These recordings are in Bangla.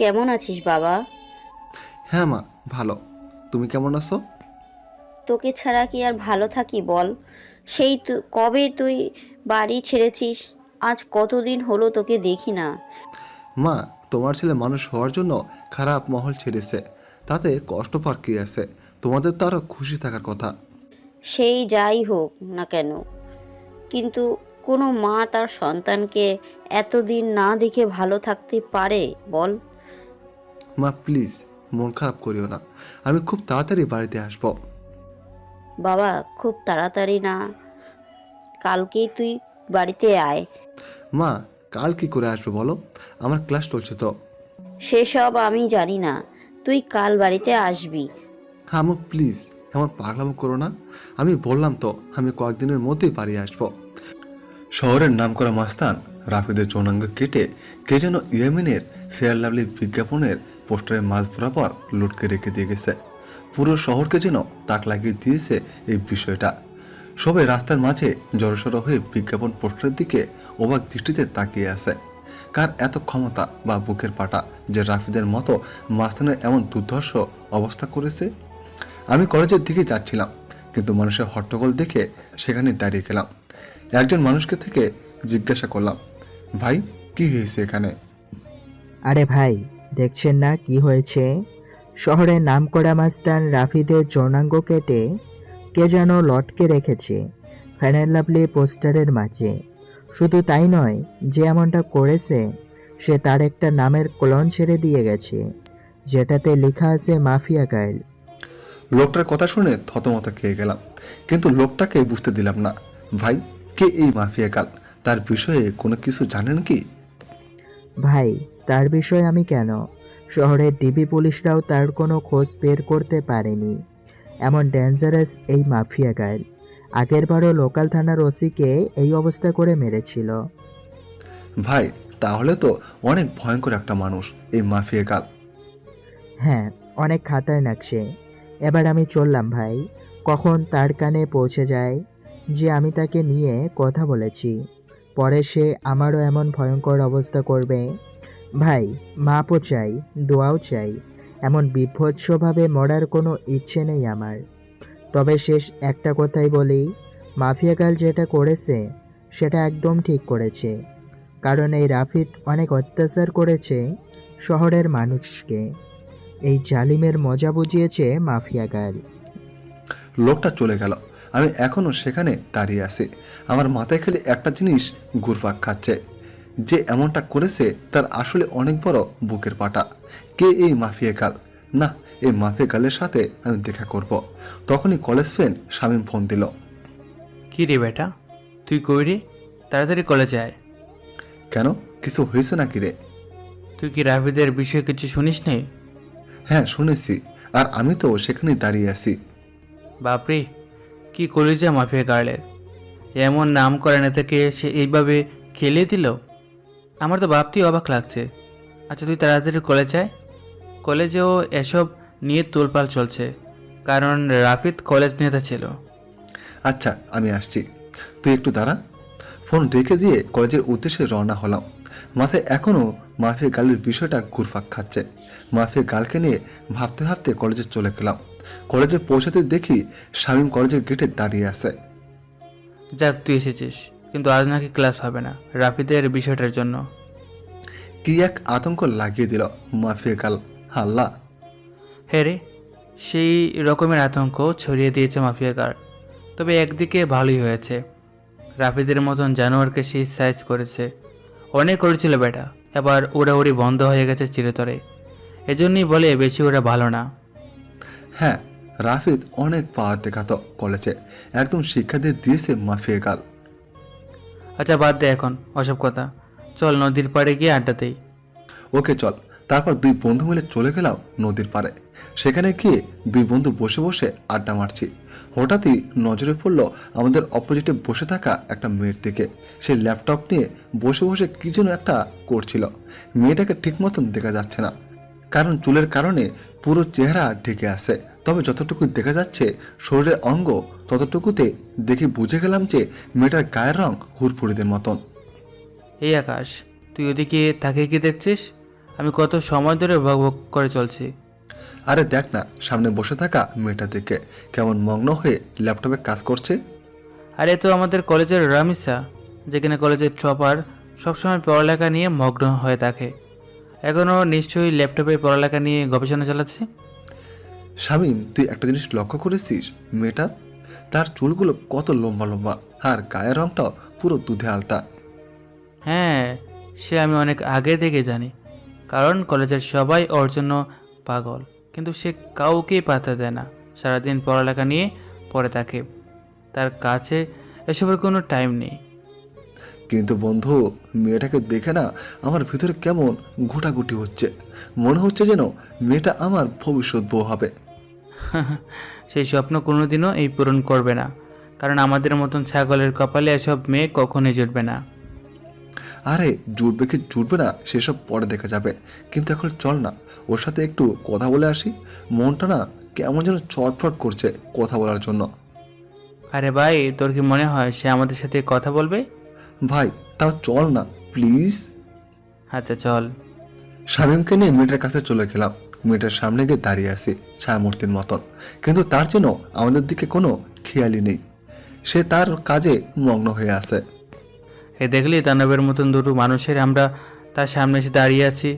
কেমন আছিস বাবা? হ্যাঁ মা, ভালো। তুমি কেমন আছো? তোকে ছাড়া কি আর ভালো থাকি বল? সেই কবে তুই বাড়ি ছেড়েছিস? আজ কতদিন হলো তোকে দেখি না। মা, তোমার ছেলে মানুষ হওয়ার জন্য খারাপ মহল ছেড়েছে, তাতে কষ্ট পার কি আছে? তোমাদের তো আরও খুশি থাকার কথা। সেই যাই হোক না কেন, কিন্তু কোনো মা তার সন্তানকে এতদিন না দেখে ভালো থাকতে পারে বল? মা প্লিজ, মন খারাপ করিও না। আমি খুব তাড়াতাড়ি বাড়িতে আসবো। বাবা, খুব তাড়াতাড়ি না, কালকেই তুই বাড়িতে আয়। মা, কাল কি করে আসবে বলো? আমার ক্লাস চলছে তো। সেসব আমি জানি না, তুই কাল বাড়িতে আসবি। হ্যাঁ আম্মু প্লিজ, এমন পাগলামো করো না। আমি বললাম তো আমি কয়েকদিনের মধ্যেই বাড়ি আসবো। শহরের নামকরা মাস্তান রাফিদের যৌনাঙ্গ কেটে কে যেন ইয়েমেনের ফেয়ার লাভলি বিজ্ঞাপনের পোস্টারের মাঝ বরাবর লুটকে রেখে দিয়ে গেছে। পুরো শহরকে যেন তাক লাগিয়ে দিয়েছে এই বিষয়টা। সবাই রাস্তার মাঝে জড়সড় হয়ে বিজ্ঞাপন পোস্টারের দিকে অবাক দৃষ্টিতে তাকিয়ে আছে। কার এত ক্ষমতা বা বুকের পাটা যে রাফিদের মতো মাস্তানের এমন দুর্ধর্ষ অবস্থা করেছে? আমি কলেজের দিকে যাচ্ছিলাম, কিন্তু মানুষের হট্টগোল দেখে সেখানে দাঁড়িয়ে গেলাম। একজন মানুষকে থেকে জিজ্ঞাসা করলাম, ভাই কি হয়েছে এখানে? আরে ভাই, দেখছেন না কি হয়েছে? শহরের নামকরা মাস্তান রাফিদের যৌনাঙ্গ কেটে কে যেন লটকে রেখেছে ফ্যানের লাভলি পোস্টারের মাঝে। শুধু তাই নয়, যে এমনটা করেছে সে তার একটা নামের কলন ছেড়ে দিয়ে গেছে, যেটাতে লেখা আছে মাফিয়া গার্ল। লোকটার কথা শুনে থতমত খেয়ে গেলাম, কিন্তু লোকটাকে বুঝতে দিলাম না। ভাই, কে এই মাফিয়া কাল? তার বিষয়ে কোনো কিছু জানেন কি? ভাই, তার বিষয়ে আমি কেন, শহরের ডিবি পুলিশরাও তার কোনো খোঁজ বের করতে পারেনি। এমন ডেঞ্জারাস এই মাফিয়া গার্ল আগেরবারও লোকাল থানার ওসিকে এই অবস্থা করে মেরেছিল। ভাই, তাহলে তো অনেক ভয়ঙ্কর একটা মানুষ এই মাফিয়া কাল। হ্যাঁ, অনেক খাতারনাক সে। এবার আমি চললাম ভাই, কখন তার কানে পৌঁছে যায় যে আমি তাকে নিয়ে কথা বলেছি, পরে সে আমারও এমন ভয়ঙ্কর অবস্থা করবে। ভাই, মাপও চাই, দোয়াও চাই। এমন বিভৎসভাবে মরার কোনো ইচ্ছে নেই আমার। তবে শেষ একটা কথাই বলি, মাফিয়া গার্ল যেটা করেছে সেটা একদম ঠিক করেছে। কারণ এই রাফিদ অনেক অত্যাচার করেছে শহরের মানুষকে। এই জালিমের মজা বুঝিয়েছে মাফিয়া গার্ল। লোকটা চলে গেল, আমি এখনো সেখানে দাঁড়িয়ে আছি। আমার মাথায় খালি একটা জিনিস ঘুরপাক খাচ্ছে, যে এমনটা করেছে তার আসলে অনেক বড় বুকের পাটা। কে এই মাফিয়া গাল? না, এই মাফিয়া গালের সাথে আমি দেখা করব। তখনই কলেজ ফ্রেন্ড শামীম ফোন দিল। কি রে বেটা, তুই কই রে? তাড়াতাড়ি কলেজে আয়। কেন, কিছু হয়েছে নাকি রে? তুই কি রাফিদের বিষয়ে কিছু শুনিস নি? হ্যাঁ শুনেছি, আর আমি তো সেখানেই দাঁড়িয়ে আছি। বাপরে, কি করলি যে মাফিয়া গার্লের! এমন নাম করা নেতাকে সে এইভাবে খেলিয়ে দিল। আমার তো ভাবতেই অবাক লাগছে। আচ্ছা, তুই তাড়াতাড়ি কলেজে আয়। কলেজেও এসব নিয়ে তোলপাল চলছে, কারণ রাফিদ কলেজ নেতা ছিল। আচ্ছা আমি আসছি, তুই একটু দাঁড়া। ফোন রেখে দিয়ে কলেজের উদ্দেশ্যে রওনা হলাম। মাথায় এখনও মাফিয়া গালের বিষয়টা ঘুরপাক খাচ্ছে। মাফিয়া গালকে নিয়ে ভাবতে ভাবতে কলেজে চলে গেলাম। কলেজে পৌঁছাতে দেখি শামীম কলেজের গেটে দাঁড়িয়ে আছে। যাক, তুই এসেছিস, কিন্তু আজ নাকি ক্লাস হবে না রাফিদের বিষয়টার জন্য। কি এক আতঙ্ক লাগিয়ে দিল মাফিয়া গাল! হাল্লা! হ্যাঁ রে, সেই রকমের আতঙ্ক ছড়িয়ে দিয়েছে মাফিয়া গার্ড। তবে একদিকে ভালোই হয়েছে, রাফিদের মতন জানোয়ারকে সেই সাইজ করেছে। অনেক করেছিল বেটা, এবার উড়াউড়ি বন্ধ হয়ে গেছে চিরতরে। এজন্যই বলে বেশি ওরা ভালো না। হ্যাঁ, রাফিদ অনেক পাওয়ার দেখাতো কলেজে, একদম শিক্ষা দিয়ে দিয়েছে মাফিয়া গাল। আচ্ছা, বাদ দে এখন ওসব কথা, চল নদীর পাড়ে গিয়ে আড্ডা দেই। ওকে চল। তারপর দুই বন্ধু মিলে চলে গেলাম নদীর পাড়ে। সেখানে গিয়ে দুই বন্ধু বসে বসে আড্ডা মারছি। হঠাৎই নজরে পড়লো আমাদের অপোজিটে বসে থাকা একটা মেয়ের দিকে। সে ল্যাপটপ নিয়ে বসে বসে কি যেন একটা করছিল। মেয়েটাকে ঠিক মতন দেখা যাচ্ছে না, কারণ চুলের কারণে পুরো চেহারা ঢেকে আছে। তবে যতটুকু দেখা যাচ্ছে শরীরের অঙ্গ, ততটুকুতে দেখে বুঝে গেলাম যে মেয়েটার গায়ের রং হুড়ফুড়িদের মতন। এই আকাশ, তুই ওদিকে তাকিয়ে কি দেখছিস? আমি কত সময় ধরে ভগ ভগ করে চলছি। আরে দেখ না, সামনে বসে থাকা মেয়েটা দেখে কেমন মগ্ন হয়ে ল্যাপটপে কাজ করছে। আর এ তো আমাদের কলেজের রামিসা, যেখানে কলেজের টপার সবসময় পড়ালেখা নিয়ে মগ্ন হয়ে থাকে। এখনও নিশ্চয়ই ল্যাপটপে পড়ালেখা নিয়ে গবেষণা চালাচ্ছে। শামীম, তুই একটা জিনিস লক্ষ্য করেছিস? মেয়েটা, তার চুলগুলো কত লম্বা লম্বা, আর গায়ের রংটাও পুরো দুধে আলতা। হ্যাঁ, সে আমি অনেক আগে থেকে জানি, কারণ কলেজের সবাই ওর জন্য পাগল, কিন্তু সে কাউকেই পাত্তা দেয় না। সারাদিন পড়ালেখা নিয়ে পড়ে থাকে, তার কাছে এসবের কোনো টাইম নেই। কিন্তু বন্ধু, মেয়েটাকে দেখে না আমার ভিতরে কেমন ঘোটাঘুটি হচ্ছে। মনে হচ্ছে যেন মেয়েটা আমার ভবিষ্যৎ বউ হবে। সেই স্বপ্ন কোনোদিনও এই পূরণ করবে না, কারণ আমাদের মতন ছাগলের কপালে এসব মেয়ে কখনোই জুটবে না। আরে জুটবে কি জুটবে না সেসব পরে দেখা যাবে, কিন্তু এখন চল না ওর সাথে একটু কথা বলে আসি। মনটা না কেমন যেন চটফট করছে কথা বলার জন্য। আরে ভাই, তোর কি মনে হয় সে আমাদের সাথে কথা বলবে? ভাই তাও চল না প্লিজ। আচ্ছা চল। শামীমকে নিয়ে মেয়েটার কাছে চলে গেলাম। মেয়েটার সামনে গিয়ে দাঁড়িয়ে আছি ছায়ামূর্তির মতন, কিন্তু তার যেন আমাদের দিকে কোনো খেয়ালই নেই। সে তার কাজে মগ্ন হয়ে আছে। এ দেখলি, দানবের মতন দুটো মানুষের আমরা তার সামনে এসে দাঁড়িয়ে আছি,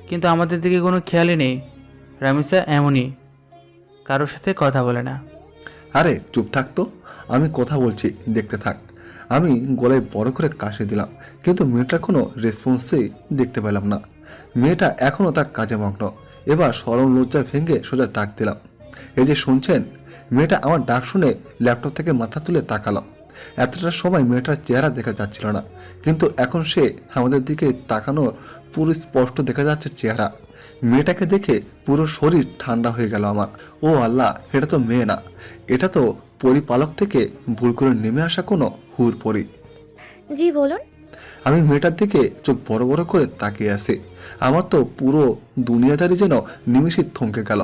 কিন্তু আমাদের দিকে কোনো খেয়ালই নেই। রামিসা এমনই, কারোর সাথে কথা বলে না। আরে চুপ থাকতো, আমি কথা বলছি, দেখতে থাক। আমি গলায় বড় করে কাশি দিলাম, কিন্তু মেয়েটার কোনো রেসপন্সই দেখতে পেলাম না। মেয়েটা এখনও তার কাজে মগ্ন। এবার সরল লজ্জা ভেঙে সোজা ডাক দিলাম, এই যে শুনছেন? মেয়েটা আমার ডাক শুনে ল্যাপটপ থেকে মাথা তুলে তাকালো। এতটা সময় মেয়েটার চেহারা দেখা যাচ্ছিল না, কিন্তু এখন সে আমাদের দিকে তাকানোর পুরো স্পষ্ট দেখা যাচ্ছে চেহারা। মেয়েটাকে দেখে পুরো শরীর ঠান্ডা হয়ে গেল আমার। ও আল্লাহ, এটা তো মেয়ে না, এটা তো পরিপালক থেকে ভুল করে নেমে আসা কোনো হুর পরি। জি বলুন। আমি মেয়েটার দিকে চোখ বড় বড় করে তাকিয়ে আছি। আমার তো পুরো দুনিয়াদারি যেন নিমিষে থমকে গেল।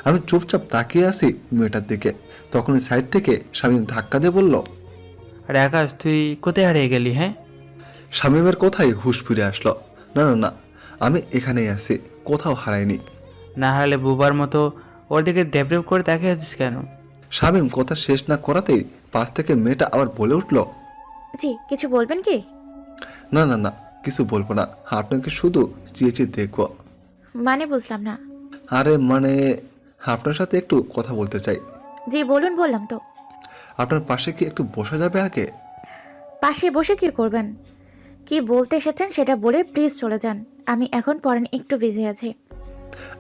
আমি চুপচাপ তাকিয়ে আছি মেয়েটার দিকে। তখনই সাইড থেকে শামীম ধাক্কা দিয়ে বলল, আরে আকাশ, তুই কোথায় হারিয়ে গেলি? হ্যাঁ, শামীমের কথাই হুঁশ ফিরে আসলো। না না না, আমি এখানেই আছি, কোথাও হারাইনি। না হারলে বুবার মতো ওর দিকে ডেপ করে তাকিয়ে আছিস কেন? শামীম কথা শেষ না করাতেই পাশ থেকে মেয়েটা আবার বলে উঠল, জি কিছু বলবেন কি? না না না, কিছু বলবো না, আপনাকে শুধু চেয়ে চেয়ে দেখবো। মানে বুঝলাম না। আরে মানে আপনার সাথে একটু কথা বলতে চাই। জি বলুন, বললাম তো। আপনার পাশে কি একটু বসা যাবে আগে? পাশে বসে কি করবেন? কি বলতে এসেছেন সেটা বলে প্লিজ চলে যান। আমি এখন পড়ান একটু বিজি আছি।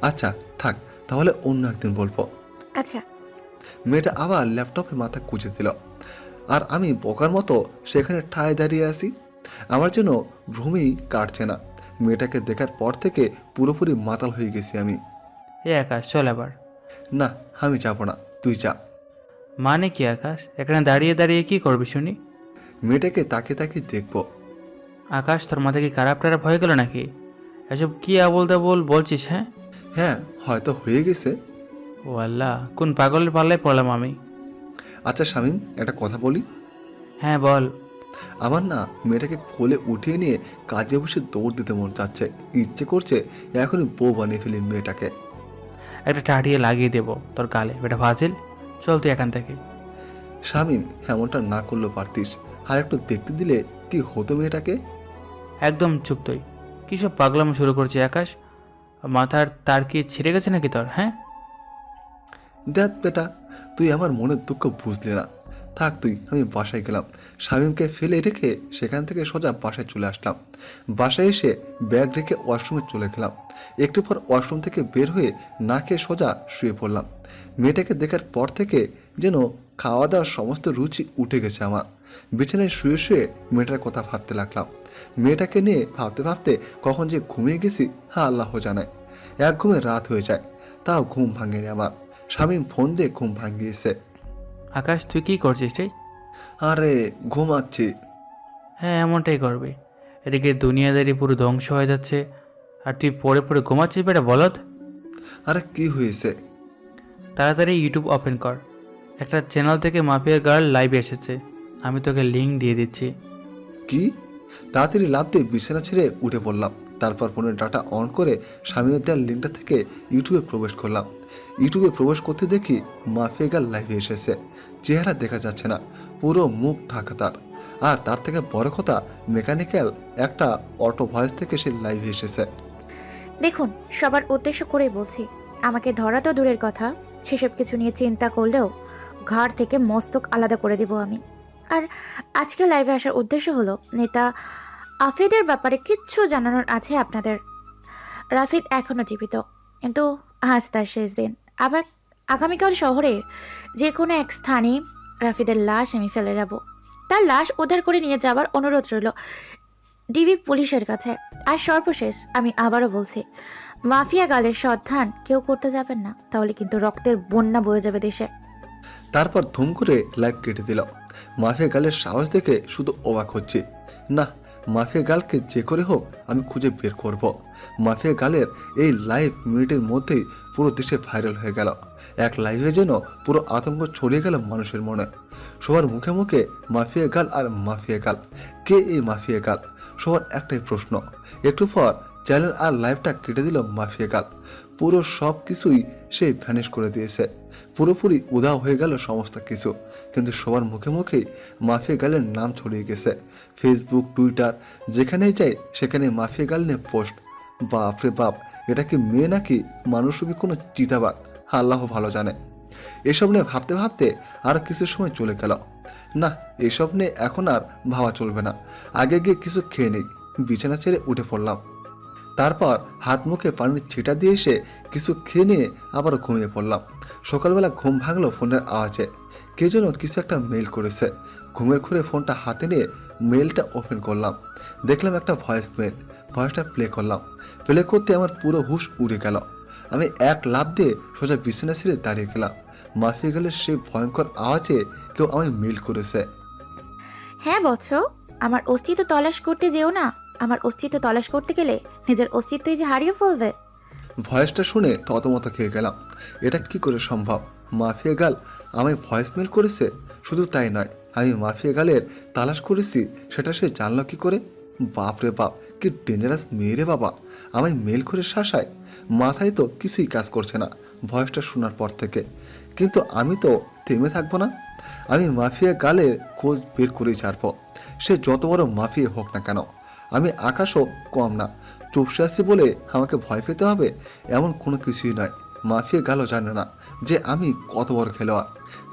আচ্ছা থাক, তাহলে অন্য একদিন বলবো। আচ্ছা। মেয়েটা আবার ল্যাপটপে মাথা কুঁচে দিল, আর আমি বোকার মতো সেখানে ঠায় দাঁড়িয়ে আছি। আমার যেন ভ্রমেই কাটছে না। মেয়েটাকে দেখার পর থেকে পুরোপুরি মাতাল হয়ে গেছি আমি। এ আকাশ, চল আবার। না, আমি যাব না, তুই যা। মানে কি আকাশ, এখানে দাঁড়িয়ে দাঁড়িয়ে কি করবি শুনি? মেয়েটাকে তাকে তাকে দেখবো। আকাশ, তোর মাথা কি খারাপ টারাপ হয়ে গেল নাকি? এসব কি আবোল তাবোল বলছিস? হ্যাঁ, হ্যাঁ হয়তো হয়ে গেছে। ও আল্লাহ, কোন পাগলের পাল্লায় পড়লাম আমি? আচ্ছা শামীম, একটা কথা বলি। হ্যাঁ বল। আমার না মেয়েটাকে কোলে উঠিয়ে নিয়ে কাজে বসে দৌড় দিতে মন চাচ্ছে, ইচ্ছে করছে এখনই বউ বানিয়ে ফেলি মেয়েটাকে। একটা টাটিয়ে লাগিয়ে দেবো তোর গালে, বেটা ফাজিল। চল তুই এখান থেকে। শামীম, এমনটা না করলেও পারতিস, আর একটু দেখতে দিলে কি হতো মেয়েটাকে। একদম চুপ তুই। কী সব পাগলাম শুরু করছি আকাশ? মাথার তার কি ছিঁড়ে গেছে নাকি তোর? হ্যাঁ, দেখ বেটা, তুই আমার মনের দুঃখ বুঝলি না। থাক তুই, আমি বাসায় গেলাম। শামীমকে ফেলে রেখে সেখান থেকে সোজা বাসায় চলে আসলাম। বাসায় এসে ব্যাগ রেখে ওয়াশরুমে চলে গেলাম। একটু পর ওয়াশরুম থেকে বের হয়ে না খেয়ে সোজা শুয়ে পড়লাম। মেয়েটাকে দেখার পর থেকে যেন খাওয়া দাওয়ার সমস্ত রুচি উঠে গেছে আমার। বিছানায় শুয়ে শুয়ে মেয়েটার কথা ভাবতে লাগলাম। মেয়েটাকে নিয়ে ভাবতে ভাবতে কখন যে ঘুমিয়ে গেছি হ্যাঁ আল্লাহ জানায়। এক ঘুমে রাত হয়ে যায়, তাও ঘুম ভাঙেনি আমার। শামীম ফোন দিয়ে ঘুম ভাঙিয়েছে। আকাশ তুই কি করছিস রে? আরে ঘুমাচ্ছি। হ্যাঁ, এমনটাই করবি। এদিকে দুনিয়াদারি পুরো ধ্বংস হয়ে যাচ্ছে, আর তুই পড়ে পড়ে ঘুমাচ্ছিস বেটা বলদ। আরে কি হয়েছে? তাড়াতাড়ি ইউটিউব ওপেন কর। একটা চ্যানেল থেকে মাফিয়া গার্ল লাইভে এসেছে, আমি তোকে লিঙ্ক দিয়ে দিচ্ছি। কি? তাড়াতাড়ি লাফ দিয়ে বিছানা ছেড়ে উঠে পড়লাম। তারপর ফোনের ডাটা অন করে সামনে দেওয়ার লিঙ্কটা থেকে ইউটিউবে প্রবেশ করলাম। ইউটিউবে প্রবেশ করতে দেখি মাফিয়া গার্ল লাইভে এসেছে। চেহারা দেখা যাচ্ছে না, পুরো মুখ ঢাকা তার। আর তার থেকে বড় কথা, মেকানিক্যাল একটা অটো ভয়েস থেকে সে লাইভে এসেছে। দেখুন, সবার উদ্দেশ্য করেই বলছি, আমাকে ধরা তো দূরের কথা, সেসব কিছু নিয়ে চিন্তা করলেও ঘাড় থেকে মস্তক আলাদা করে দিব আমি। আর আজকে লাইভে আসার উদ্দেশ্য হলো নেতা আফিদের ব্যাপারে কিচ্ছু জানানোর আছে আপনাদের। রাফিদ এখনও জীবিত, কিন্তু আজ তার শেষ দিন। আবার আগামীকাল শহরে যে কোনো এক স্থানে রাফিদের লাশ আমি ফেলে যাব। তার লাশ উদ্ধার করে নিয়ে যাবার অনুরোধ রইল ডিবি পুলিশের কাছে। আর সর্বশেষ আমি আবারও বলছি, মাফিয়া গালের সন্ধান কেউ করতে যাবেন না, তাহলে কিন্তু রক্তের বন্যা বয়ে যাবে দেশে। তারপর ধুম করে লাইভ কেটে দিল। মাফিয়া গালের সাহস দেখে শুধু অবাক হচ্ছে। না, মাফিয়া গালকে যে করে হোক আমি খুঁজে বের করব। মাফিয়া গালের এই লাইভ মিনিটের মধ্যেই পুরো দেশে ভাইরাল হয়ে গেল। এক লাইভে যেন পুরো আতঙ্ক ছড়িয়ে গেল মানুষের মনে। সবার মুখে মুখে মাফিয়া গাল আর মাফিয়া গাল। কে এই মাফিয়া গাল? সবার একটাই প্রশ্ন। একটু পর চ্যানেল আর লাইভটা কেটে দিল মাফিয়া গাল। পুরো সব কিছুই সে ভ্যানিশ করে দিয়েছে। পুরোপুরি উধাও হয়ে গেল সমস্ত কিছু। কিন্তু সবার মুখে মুখেই মাফিয়া গালের নাম ছড়িয়ে গেছে। ফেসবুক, টুইটার, যেখানেই যাই সেখানে মাফিয়া গাল নিয়ে পোস্ট। বাপ রে বাপ, এটা কি মেয়ে নাকি মানুষরূপী কোনো চিতাবাঘ? আল্লাহ ভালো জানে। এসব নিয়ে ভাবতে ভাবতে আরও কিছু সময় চলে গেল। না, এসব নিয়ে এখন আর ভাবা চলবে না। আগে গিয়ে কিছু খেয়ে নেই। বিছানা ছেড়ে উঠে পড়লাম। তারপর হাত মুখে পানির ছিটা দিয়ে এসে কিছু খেয়ে নিয়ে আবারও ঘুমিয়ে পড়লাম। সকালবেলা ঘুম ভাঙলো ফোনের আওয়াজে। কে যেন কিছু একটা মেল করেছে। ঘুমের ঘুরে ফোনটা হাতে নিয়ে মেলটা ওপেন করলাম। দেখলাম একটা ভয়েস মেল। ভয়েসটা প্লে করলাম। প্লে করতে আমার পুরো হুঁশ উড়ে গেল। আমি এক লাফ দিয়ে সোজা বিছানা ছেড়ে দাঁড়িয়ে গেলাম। মাফিয়া গেলের সেই ভয়ঙ্কর আওয়াজে কেউ আমায় মেল করেছে। হ্যাঁ বৎস, আমার অস্তিত্ব তলাশ করতে যেও না। আমার অস্তিত্ব তলাশ করতে গেলে নিজের অস্তিত্বই যে হারিয়ে ফেলবে। ভয়েসটা শুনে ততমত খেয়ে গেলাম। এটা কি করে সম্ভব? মাফিয়া গাল আমায় ভয়েস মেল করেছে। শুধু তাই নয়, আমি মাফিয়া গালের তালাশ করেছি সেটা সে জানলো কি করে? বাপ রে বাপ, কি ডেঞ্জারাস মেয়ে রে বাবা! আমায় মেল করে শাসায়। মাথায় তো কিছুই কাজ করছে না ভয়েসটা শোনার পর থেকে। কিন্তু আমি তো থেমে থাকবো না। আমি মাফিয়া গালের খোঁজ বের করেই ছাড়বো, সে যত বড় মাফিয়া হোক না কেন। আমি আকাশও কম না। চুপসে আছি বলে আমাকে ভয় পেতে হবে এমন কোনো কিছুই নয়। মাফিয়া গালও জানে না যে আমি কত বড় খেলোয়াড়।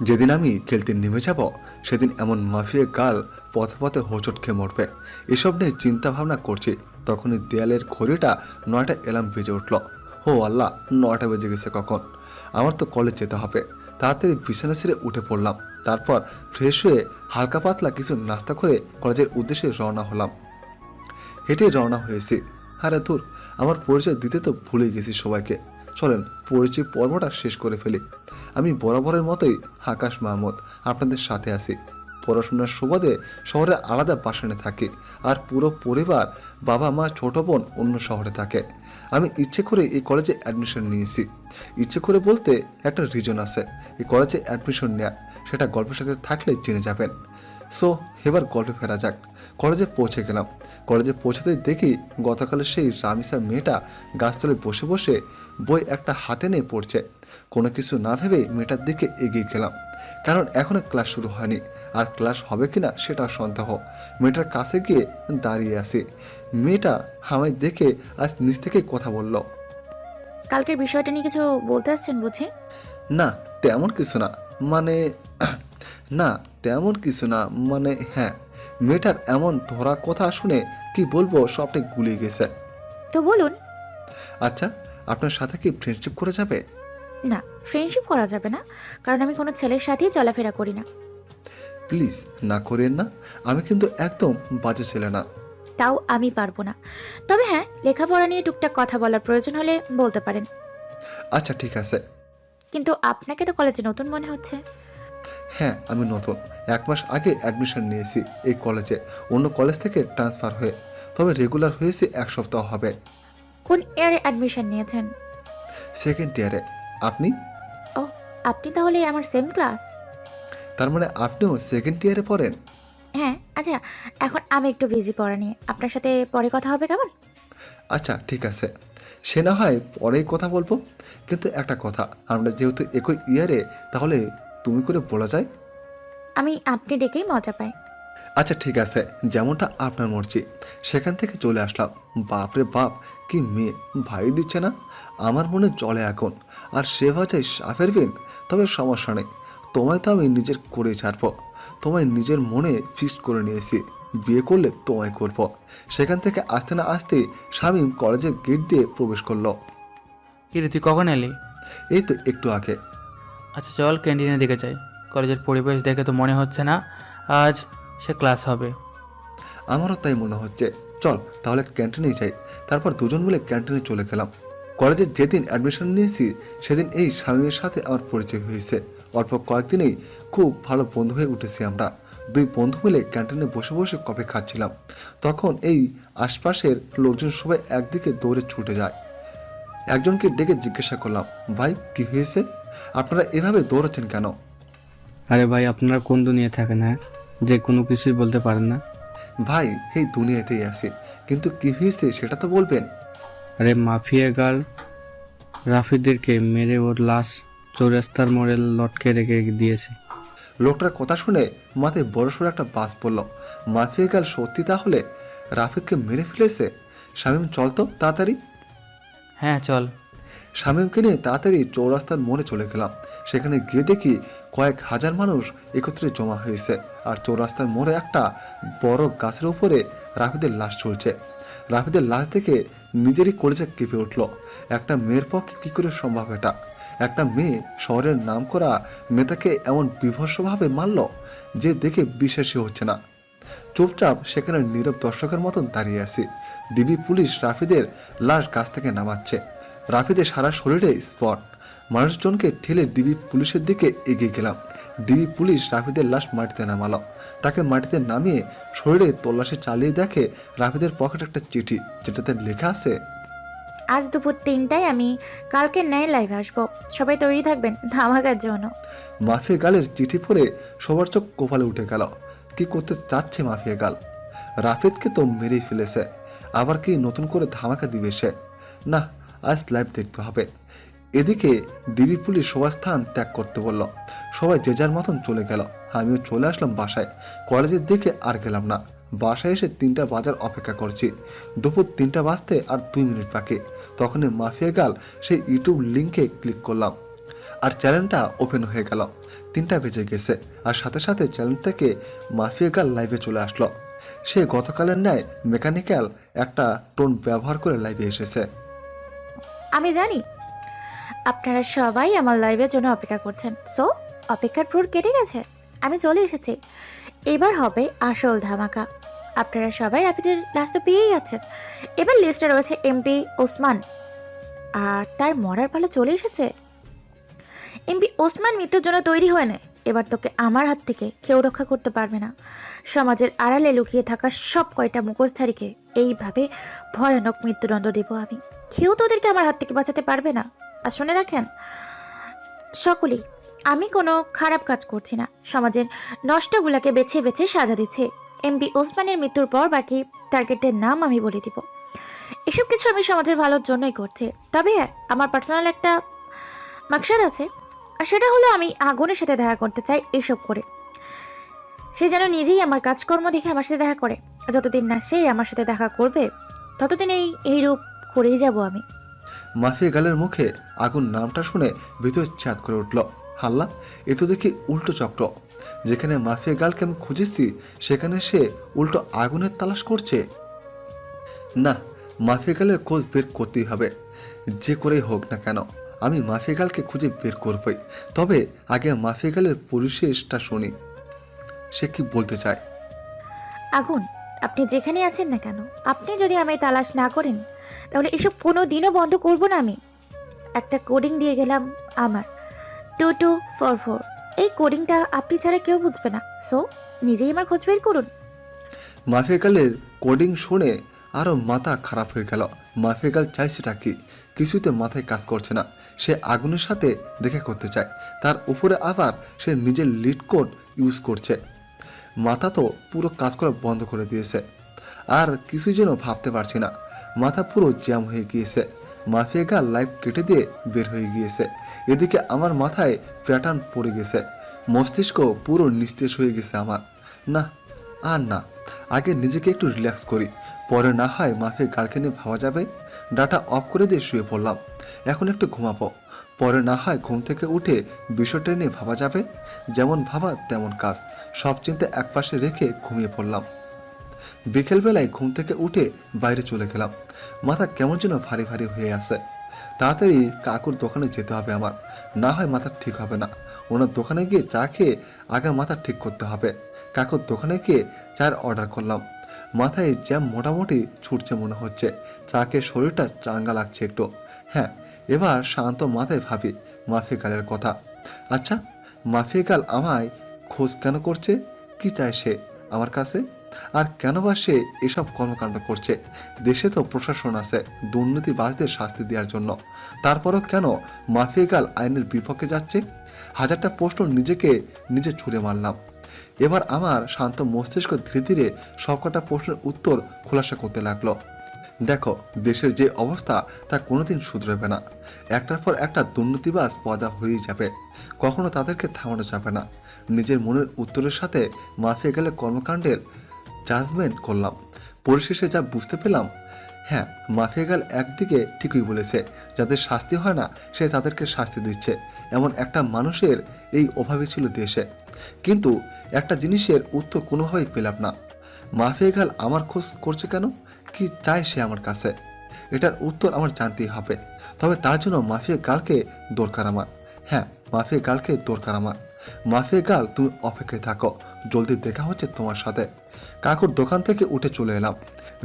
যেদিন আমি খেলতে নেমে যাব সেদিন এমন মাফিয়া গাল পথে পথে হোঁচট খেয়ে মরবে। এসব নিয়ে চিন্তা ভাবনা করছি, তখনই দেয়ালের ঘড়িটা 9টা অ্যালার্ম বেজে উঠল। ও আল্লাহ, 9টা বেজে গেছে কখন! আমার তো কলেজ যেতে হবে। তাড়াতাড়ি বিছানা ছেড়ে উঠে পড়লাম। তারপর ফ্রেশ হয়ে হালকা পাতলা কিছু নাস্তা করে কলেজের উদ্দেশ্যে রওনা হলাম। হেঁটে রওনা হয়েছি। আরে দূর, আমার পরিচয় দিতে তো ভুলে গেছি সবাইকে। চলেন পরিচয় পর্বটা শেষ করে ফেলি। আমি বরাবরের মতোই আকাশ মাহমুদ, আপনাদের সাথে আছি। পড়াশোনার সুবাদে শহরে আলাদা বাসনে থাকি। আর পুরো পরিবার, বাবা মা ছোট বোন অন্য শহরে থাকে। আমি ইচ্ছে করে এই কলেজে অ্যাডমিশন নিয়েছি। ইচ্ছে করে বলতে একটা রিজন আছে এই কলেজে অ্যাডমিশন নেওয়া, সেটা গল্পের সাথে থাকলে জেনে যাবেন। সো এবার গল্পে ফেরা যাক। কলেজে পৌঁছে গেলাম। কলেজে পৌঁছাতেই দেখি গতকালের সেই রামিসা মেয়েটা গাছতলে বসে বসে বই একটা হাতে নিয়ে পড়ছে। কোনো কিছু না ভেবেই মেয়েটার দিকে এগিয়ে গেলাম, কারণ এখনও ক্লাস শুরু হয়নি। আর ক্লাস হবে কিনা সেটা সন্দেহ। মেয়েটার কাছে গিয়ে দাঁড়িয়ে আসি। মেয়েটা আমায় দেখে আজ নিজ থেকেই কথা বলল। কালকের বিষয়টা নিয়ে কিছু বলতে আসছেন বুঝি? না তেমন কিছু না, মানে না তেমন কিছু না, মানে হ্যাঁ। মেয়েটার এমন ধরা কথা শুনে কি বলবো, সবটাই গুলিয়ে গেছে। তো বলুন। আচ্ছা, আপনার সাথে কি ফ্রেন্ডশিপ করে যাবে? না, ফ্রেন্ডশিপ করা যাবে না, কারণ আমি কোনো ছেলের সাথেই চলাফেরা করি না। প্লিজ না করেন না, আমি কিন্তু একদম বাজে ছেলে না। তাও আমি পারবো না। তবে হ্যাঁ, লেখাপড়া নিয়ে টুকটাক কথা বলার প্রয়োজন হলে বলতে পারেন। আচ্ছা ঠিক আছে। কিন্তু আপনাকে তো কলেজে নতুন মনে হচ্ছে। হ্যাঁ আমি নতুন, 1 মাস আগে অ্যাডমিশন নিয়েছি এই কলেজে, অন্য কলেজ থেকে ট্রান্সফার হয়ে। তবে রেগুলার হয়েছে 1 সপ্তাহ হবে। কোন ইয়ারে অ্যাডমিশন নিয়েছেন? সেকেন্ড ইয়ারে। আপনি? ও, আপনি তাহলে আমার সেম ক্লাস। তার মানে আপনিও সেকেন্ড ইয়ারে পড়েন? হ্যাঁ। আচ্ছা, এখন আমি একটু বিজি পড়া নিয়ে, আপনার সাথে পরে কথা হবে কেমন? আচ্ছা ঠিক আছে, সে না হয় পরেই কথা বলবো, কিন্তু একটা কথা, আমরা যেহেতু একই ইয়ারে, তাহলে তুমি করে বলা যায়? আমি আপনি ডেকেই মজা পাই। আচ্ছা ঠিক আছে, যেমনটা আপনার মর্জি। সেখান থেকে চলে আসলাম। বাপরে বাপ, কি মেয়ে, ভাই দিচ্ছে না। আমার মনে জলে আগুন। আর সে বাজায় সাফের বিন। তবে সমস্যা নেই, তোমায় তো আমি নিজের করে ছাড়বো। তোমায় নিজের মনে ফিক্সড করে নিয়েছি, বিয়ে করলে তোমায় করব। সেখান থেকে আসতে না আসতেই শামীম কলেজের গেট দিয়ে প্রবেশ করলো। কি রে, তুই কখন এলি? এই তো একটু আগে। আচ্ছা চল ক্যান্টিনের দিকে যাই। কলেজের পরিবেশ দেখে তো মনে হচ্ছে না আজ সে ক্লাস হবে। আমারও তাই মনে হচ্ছে। চল তাহলে ক্যান্টিনে যাই। তারপর দুজন মিলে ক্যান্টিনে চলে গেলাম। কলেজে যেদিন অ্যাডমিশন নিয়েছি সেদিন এই শামীমের সাথে আমার পরিচয় হয়েছে। অল্প কয়েকদিনেই খুব ভালো বন্ধু হয়ে উঠেছি আমরা। দুই বন্ধু মিলে ক্যান্টিনে বসে বসে কফি খাচ্ছিলাম। তখন এই আশপাশের লোকজন সবাই একদিকে দৌড়ে ছুটে যায়। একজনকে ডেকে জিজ্ঞাসা করলাম, ভাই কি হয়েছে, আপনারা এভাবে দৌড়াচ্ছেন কেন? আরে ভাই, আপনারা কোন দুনিয়ায় থাকেন, হ্যাঁ, যে কোনো কিছুই বলতে পারেন না? ভাই এই দুনিয়াতেই আছি, কিন্তু কি হয়েছে সেটা তো বলবেন। আরে মাফিয়া গার্ল রাফিদেরকে মেরে ওর লাশ চৌরাস্তার মোড়ে লটকে রেখে দিয়েছে। লোকটার কথা শুনে মাথায় বড়সড় একটা বাস পড়ল। মাফিয়া গাল সত্যি তাহলে রাফিদকে মেরে ফেলেছে? শামীম চল তো তাড়াতাড়ি। হ্যাঁ চল। শামীমকে নিয়ে তাড়াতাড়ি চৌরাস্তার মোড়ে চলে গেলাম। সেখানে গিয়ে দেখি কয়েক হাজার মানুষ একত্রে জমা হয়েছে, আর চৌরাস্তার মোড়ে একটা বড় গাছের উপরে রাফিদের লাশ ঝুলছে। রাফিদের লাশ দেখে নিজেরই কলেজে কেঁপে উঠল। একটা মেয়ের পক্ষে কী করে সম্ভব এটা? একটা মেয়ে শহরের নামকরা নেতাকে এমন বিভৎসভাবে মারল যে দেখে বিশ্বাসই হচ্ছে না। চুপচাপ সেখানে নীরব দর্শকের মতন দাঁড়িয়ে আছি। ডিবি পুলিশ রাফিদের লাশ গাছ থেকে নামাচ্ছে। রাফিদের সারা শরীরে স্পট। মানুষজনকে ঠেলে ডিবি পুলিশের দিকে এগিয়ে গেলাম। ডিবি পুলিশ রাফিদের লাশ মাটিতে নামালো। তাকে মাটিতে নামিয়ে শরীরে তল্লাশি চালিয়ে দেখে রাফিদের পকেটে একটা চিঠি, যেটাতে লেখা আছে, আজ দুপুর 3টায় আমি কালকে ন্যায় লাইভে আসবো, সবাই তৈরি থাকবেন ধামাকার জন্য। মাফিয়া গালের চিঠি পড়ে সবার চোখ কপালে উঠে গেল। কি করতে চাচ্ছে মাফিয়া গাল? রাফিদকে তো মেরেই ফেলেছে, আবার কি নতুন করে ধামাকা দিবে সে? না, আজ লাইভ দেখতে হবে। এদিকে ডিবি পুলিশ সবার স্থান ত্যাগ করতে বলল। সবাই যে যার মতন চলে গেল। আমিও চলে আসলাম বাসায়। কলেজের দিকে আর গেলাম না। বাসায় এসে 3টা বাজার অপেক্ষা করছি। দুপুর 3টা বাজতে আর 2 মিনিট বাকি। তখনই মাফিয়া গাল সেই ইউটিউব লিঙ্কে ক্লিক করলাম, আর চ্যানেলটা ওপেন হয়ে গেল। 3টা বেজে গেছে, আর সাথে সাথে চ্যানেল থেকে মাফিয়া গাল লাইভে চলে আসলো। সে গতকালের ন্যায় মেকানিক্যাল একটা টোন ব্যবহার করে লাইভে এসেছে। আমি জানি আপনারা সবাই আমার লাইভের জন্য অপেক্ষা করছেন, সো অপেক্ষার প্রহর কেটে গেছে, আমি চলে এসেছি। এবার হবে আসল ধামাকা। আপনারা সবাই রাফিদের লাশ তো পেয়েই আছেন। এবার লিস্টে রয়েছে এমপি ওসমান, আর তার মরার পালা চলে এসেছে। এমপি ওসমান মৃত্যুর জন্য তৈরি হয়ে নেয়। এবার তোকে আমার হাত থেকে কেউ রক্ষা করতে পারবে না। সমাজের আড়ালে লুকিয়ে থাকা সব কয়টা মুখোশধারীকে এইভাবে ভয়ানক মৃত্যুদণ্ড দেব আমি। কেউ তোদেরকে আমার হাত থেকে বাঁচাতে পারবে না। আর শুনে রাখেন সকলেই, আমি কোনো খারাপ কাজ করছি না, সমাজের নষ্টগুলাকে বেছে বেছে সাজা দিচ্ছে। এমপি ওসমানের মৃত্যুর পর বাকি টার্গেটের নাম আমি বলে দিব। এসব কিছু আমি সমাজের ভালোর জন্যই করছি। তবে হ্যাঁ, আমার পার্সোনাল একটা মাকসাদ আছে, আর সেটা হলো আমি আগুনের সাথে দেখা করতে চাই। এসব করে সে যেন নিজেই আমার কাজকর্ম দেখে আমার সাথে দেখা করে। যতদিন না সে আমার সাথে দেখা করবে ততদিন এই রূপ করেই যাব আমি। মাফিয়া গালের মুখে আগুন নামটা শুনে ভিতরে ছাদ করে উঠল। হাল্লা, এ তো দেখি উল্টো চক্র। যেখানে মাফিয়া গালকে আমি খুঁজেছি সেখানে সে উল্টো আগুনের তালাশ করছে। না, মাফিয়া গালের খোঁজ বের করতেই হবে, যে করেই হোক না কেন। আমি মাফিয়া গালকে খুঁজে বের করবই। তবে আগে মাফিয়া গালের পরিশেষটা শুনি, সে কি বলতে চায়। আগুন, আপনি যেখানে আছেন না কেন, আপনি যদি আমায় তালাশ না করেন তাহলে এসব কোনো দিনও বন্ধ করব না আমি। একটা কোডিং দিয়ে গেলাম আমার 2244। এই কোডিংটা আপনি ছাড়া কেউ বুঝবে না, সো নিজেই আমার খোঁজ বের করুন। মাফিয়া গালের কোডিং শুনে আরও মাথা খারাপ হয়ে গেল। মাফিয়া গাল চাইছেটা কি? কিছুতে মাথায় কাজ করছে না। সে আগুনের সাথে দেখা করতে চায়, তার উপরে আবার সে নিজের লিড কোড ইউজ করছে। মাথা তো পুরো কাজ করা বন্ধ করে দিয়েছে। আর কিছুই যেন ভাবতে পারছি না, মাথা পুরো জ্যাম হয়ে গিয়েছে। মাফিয়া গাল লাইফ কেটে দিয়ে বের হয়ে গিয়েছে, এদিকে আমার মাথায় প্যাটার্ন পড়ে গেছে, মস্তিষ্ক পুরো নিস্তেজ হয়ে গেছে আমার। না আর না, আগে নিজেকে একটু রিল্যাক্স করি, পরে না হয় মাফিয়া গালকে নিয়ে ভাবা যাবে। ডাটা অফ করে দিয়ে শুয়ে পড়লাম। এখন একটু ঘুমাবো, পরে না হয় ঘুম থেকে উঠে বিষয়টা নিয়ে ভাবা যাবে। যেমন ভাবা তেমন কাজ, সব চিন্তা একপাশে রেখে ঘুমিয়ে পড়লাম। বিকেলবেলায় ঘুম থেকে উঠে বাইরে চলে গেলাম। মাথা কেমন যেন ভারী ভারী হয়ে আছে। তাড়াতাড়ি কাকুর দোকানে যেতে হবে আমার, না হয় মাথা ঠিক হবে না। ওনার দোকানে গিয়ে চা খেয়ে আগে মাথা ঠিক করতে হবে। কাকুর দোকানে গিয়ে চায়ের অর্ডার করলাম। মাথায় জ্যাম মোটামুটি ছুটছে মনে হচ্ছে, চা খেয়ে শরীরটা চাঙ্গা লাগছে একটু। হ্যাঁ, এবার শান্ত মাথায় ভাবি মাফিয়া গালের কথা। আচ্ছা, মাফিয়া গাল আমায় খোঁজ কেন করছে? কি চায় সে আমার কাছে? আর কেন বা সে এসব কর্মকাণ্ড করছে? দেশে তো প্রশাসন আছে দুর্নীতিবাজদের শাস্তি দেওয়ার জন্য, তারপরও কেন মাফিয়া গাল আইনের বিপক্ষে যাচ্ছে? হাজারটা প্রশ্ন নিজেকে নিজে ছুঁড়ে মারলাম। এবার আমার শান্ত মস্তিষ্ক ধীরে ধীরে সবকটা প্রশ্নের উত্তর খোলাসা করতে লাগলো। দেখো, দেশের যে অবস্থা তা কোনোদিন শুধরাবে না। একটার পর একটা দুর্নীতিবাজ পয়দা হয়েই যাবে, কখনো তাদেরকে থামানো যাবে না। নিজের মনের উত্তরের সাথে মাফিয়া গেলে কর্মকাণ্ডের জাজমেন্ট করলাম। পরিশেষে যা বুঝতে পেলাম, হ্যাঁ, মাফিয়া গাল একদিকে ঠিকই বলেছে, যাদের শাস্তি হয় না সে তাদেরকে শাস্তি দিচ্ছে। এমন একটা মানুষের এই অভাবই ছিল দেশে। কিন্তু একটা জিনিসের উত্তর কোনোভাবেই পেলাম না। মাফিয়া গাল আমার খোঁজ করছে কেন? কি চায় সে আমার কাছে? এটার উত্তর আমার জানতেই হবে। তবে তার জন্য মাফিয়া গালকে দরকার আমার। হ্যাঁ, মাফিয়া গালকে দরকার আমার। মাফিয়া গাল, তুমি অপেক্ষায় থাকো, জলদি দেখা হচ্ছে তোমার সাথে। কাকুর দোকান থেকে উঠে চলে এলাম।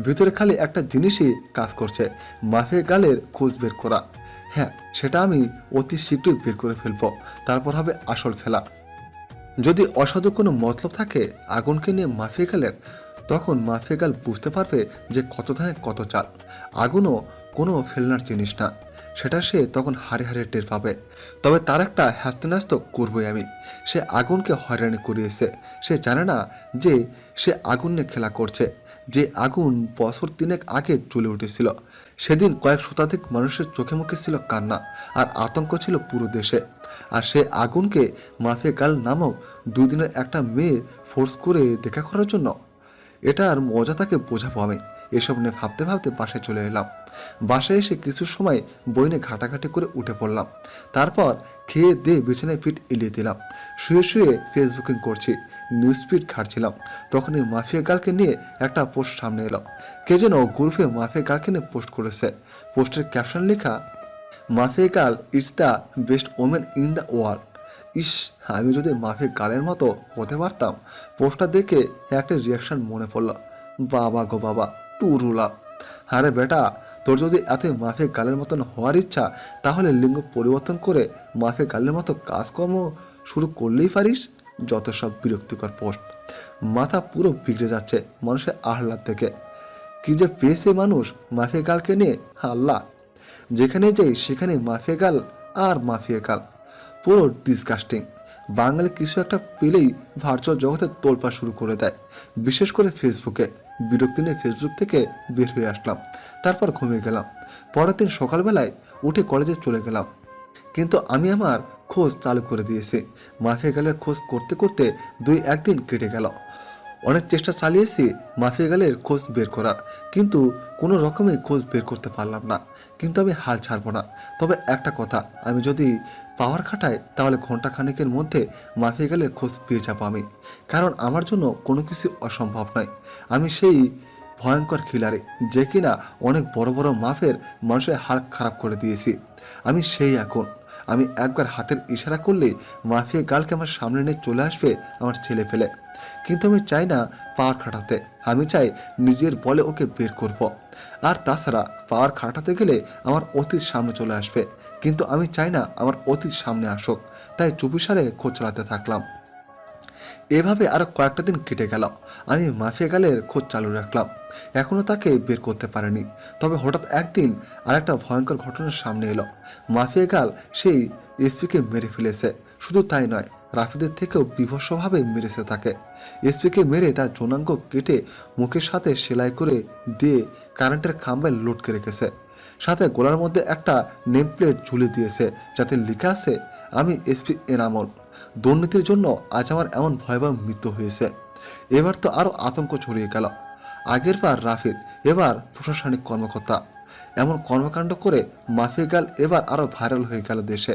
ভিতরে খালি একটা জিনিসই কাজ করছে, মাফিয়া গালের খোঁজ বের করা। হ্যাঁ, সেটা আমি অতি শীঘ্রই বের করে ফেলবো, তারপর হবে আসল খেলা। যদি অসাধু কোনো মতলব থাকে আগুনকে নিয়ে মাফিয়া গালের, তখন মাফিয়া গাল বুঝতে পারবে যে কত ধানে কত চাল। আগুনও কোনো ফেলনার জিনিস না, সেটা সে তখন হারে হারে টের পাবে। তবে তার একটা হ্যাস্ত করবই আমি। সে আগুনকে হয়রানি করিয়েছে, সে জানে না যে সে আগুন নিয়ে খেলা করছে। যে আগুন বছর 3 আগে জ্বলে উঠেছিল, সেদিন কয়েক শতাধিক মানুষের চোখে মুখে ছিল কান্না আর আতঙ্ক ছিল পুরো দেশে। আর সে আগুনকে মাফিয়া গাল নামক 2 দিনের একটা মেয়ে ফোর্স করে দেখা করার জন্য। এটার মজা তাকে বোঝাবো আমি। এসব নিয়ে ভাবতে ভাবতে বাসায় চলে এলাম। বাসায় এসে কিছু সময় বই নিয়ে ঘাটাঘাটি করে উঠে পড়লাম। তারপর খেয়ে দিয়ে বিছানায় পিঠ এলিয়ে দিলাম। শুয়ে শুয়ে ফেসবুকিং করছি, নিউজ ফিড ঘাটছিলাম। তখনই মাফিয়া গার্লকে নিয়ে একটা পোস্ট সামনে এলো। কে যেন গ্রুপে মাফিয়া গার্লকে নিয়ে পোস্ট করেছে। পোস্টের ক্যাপশন লেখা, mafia girl is the best women in the world. ইস, আমি যদি মাফিয়া গালের মতো হতে পারতাম। পোস্টটা দেখে একটা রিয়াকশন মনে পড়ল, বাবা গো বাবা, টুরুলা। আরে বেটা, তোর যদি এতই মাফিয়া গালের মতন হওয়ার ইচ্ছা, তাহলে লিঙ্গ পরিবর্তন করে মাফিয়া গালের মতো কাজকর্ম শুরু করলেই পারিস। যত সব বিরক্তিকর পোস্ট, মাথা পুরো বিগড়ে যাচ্ছে মানুষের আহ্লাদ থেকে। কি যে পেয়েছে মানুষ মাফিয়া গালকে নিয়ে, আল্লাহ। যেখানে যাই সেখানে মাফিয়া গাল আর মাফিয়া গাল, পুরো ডিসগাস্টিং। বাঙালি কিছু একটা পেলেই ভার্চুয়াল জগতে তোলপা শুরু করে দেয়, বিশেষ করে ফেসবুকে। বিরক্তি নিয়ে ফেসবুক থেকে বের হয়ে আসলাম, তারপর ঘুমিয়ে গেলাম। পরের দিন সকালবেলায় উঠে কলেজে চলে গেলাম। কিন্তু আমি আমার খোঁজ চালু করে দিয়েছি। মাফিয়া গালের খোঁজ করতে করতে 2-1 দিন কেটে গেল। অনেক চেষ্টা চালিয়েছি মাফিয়া গালের খোঁজ বের করার, কিন্তু কোনো রকমই খোঁজ বের করতে পারলাম না। কিন্তু আমি হাল ছাড়বো না। তবে একটা কথা, আমি যদি পাওয়ার খাটাই তাহলে ঘন্টা খানেকের মধ্যে মাফিয়া গালের খোঁজ পেয়ে যাবো আমি। কারণ আমার জন্য কোনো কিছু অসম্ভব নয়। আমি সেই ভয়ঙ্কর খিলাড়ি যে কিনা অনেক বড় বড় মাফের মানুষের হাল খারাপ করে দিয়েছি। আমি সেই আগুন। আমি একবার হাতের ইশারা করলেই মাফিয়া গালকে আমার সামনে নিয়ে চলে আসবে আমার ছেলে ফেলে। কিন্তু আমি চাই না পাওয়ার খাটাতে, আমি চাই নিজের বলে ওকে বের করব। আর তাছাড়া পাওয়ার খাটাতে গেলে আমার অতীত সামনে চলে আসবে, কিন্তু আমি চাই না আমার অতীত সামনে আসুক। তাই চুপিসারে খোঁজ চালাতে থাকলাম। এভাবে আরো কয়েকটা দিন কেটে গেল। আমি মাফিয়া গালের খোঁজ চালু রাখলাম, এখনো তাকে বের করতে পারিনি। তবে হঠাৎ একদিন আরেকটা ভয়ঙ্কর ঘটনার সামনে এলো। মাফিয়া গাল সেই এসপিকে মেরে ফেলেছে। শুধু তাই নয়, রাফিদের থেকেও বিভৎসভাবে মেরেছে তাকে। এসপিকে মেরে তার যৌনাঙ্গ কেটে মুখের সাথে সেলাই করে দিয়ে কারেন্টের খাম্বায় লটকে রেখেছে। সাথে গলার মধ্যে একটা নেম প্লেট ঝুলে দিয়েছে, যাতে লেখা আছে, আমি এসপি এনামল। দুর্নীতির জন্য আজ আমার এমন ভয়াবহ মৃত্যু হয়েছে। এবার তো আরও আতঙ্ক ছড়িয়ে গেল। আগের বার রাফিদ, এবার প্রশাসনিক কর্মকর্তা। এমন কর্মকাণ্ড করে মাফিয়া গাল এবার আরও ভাইরাল হয়ে গেল দেশে।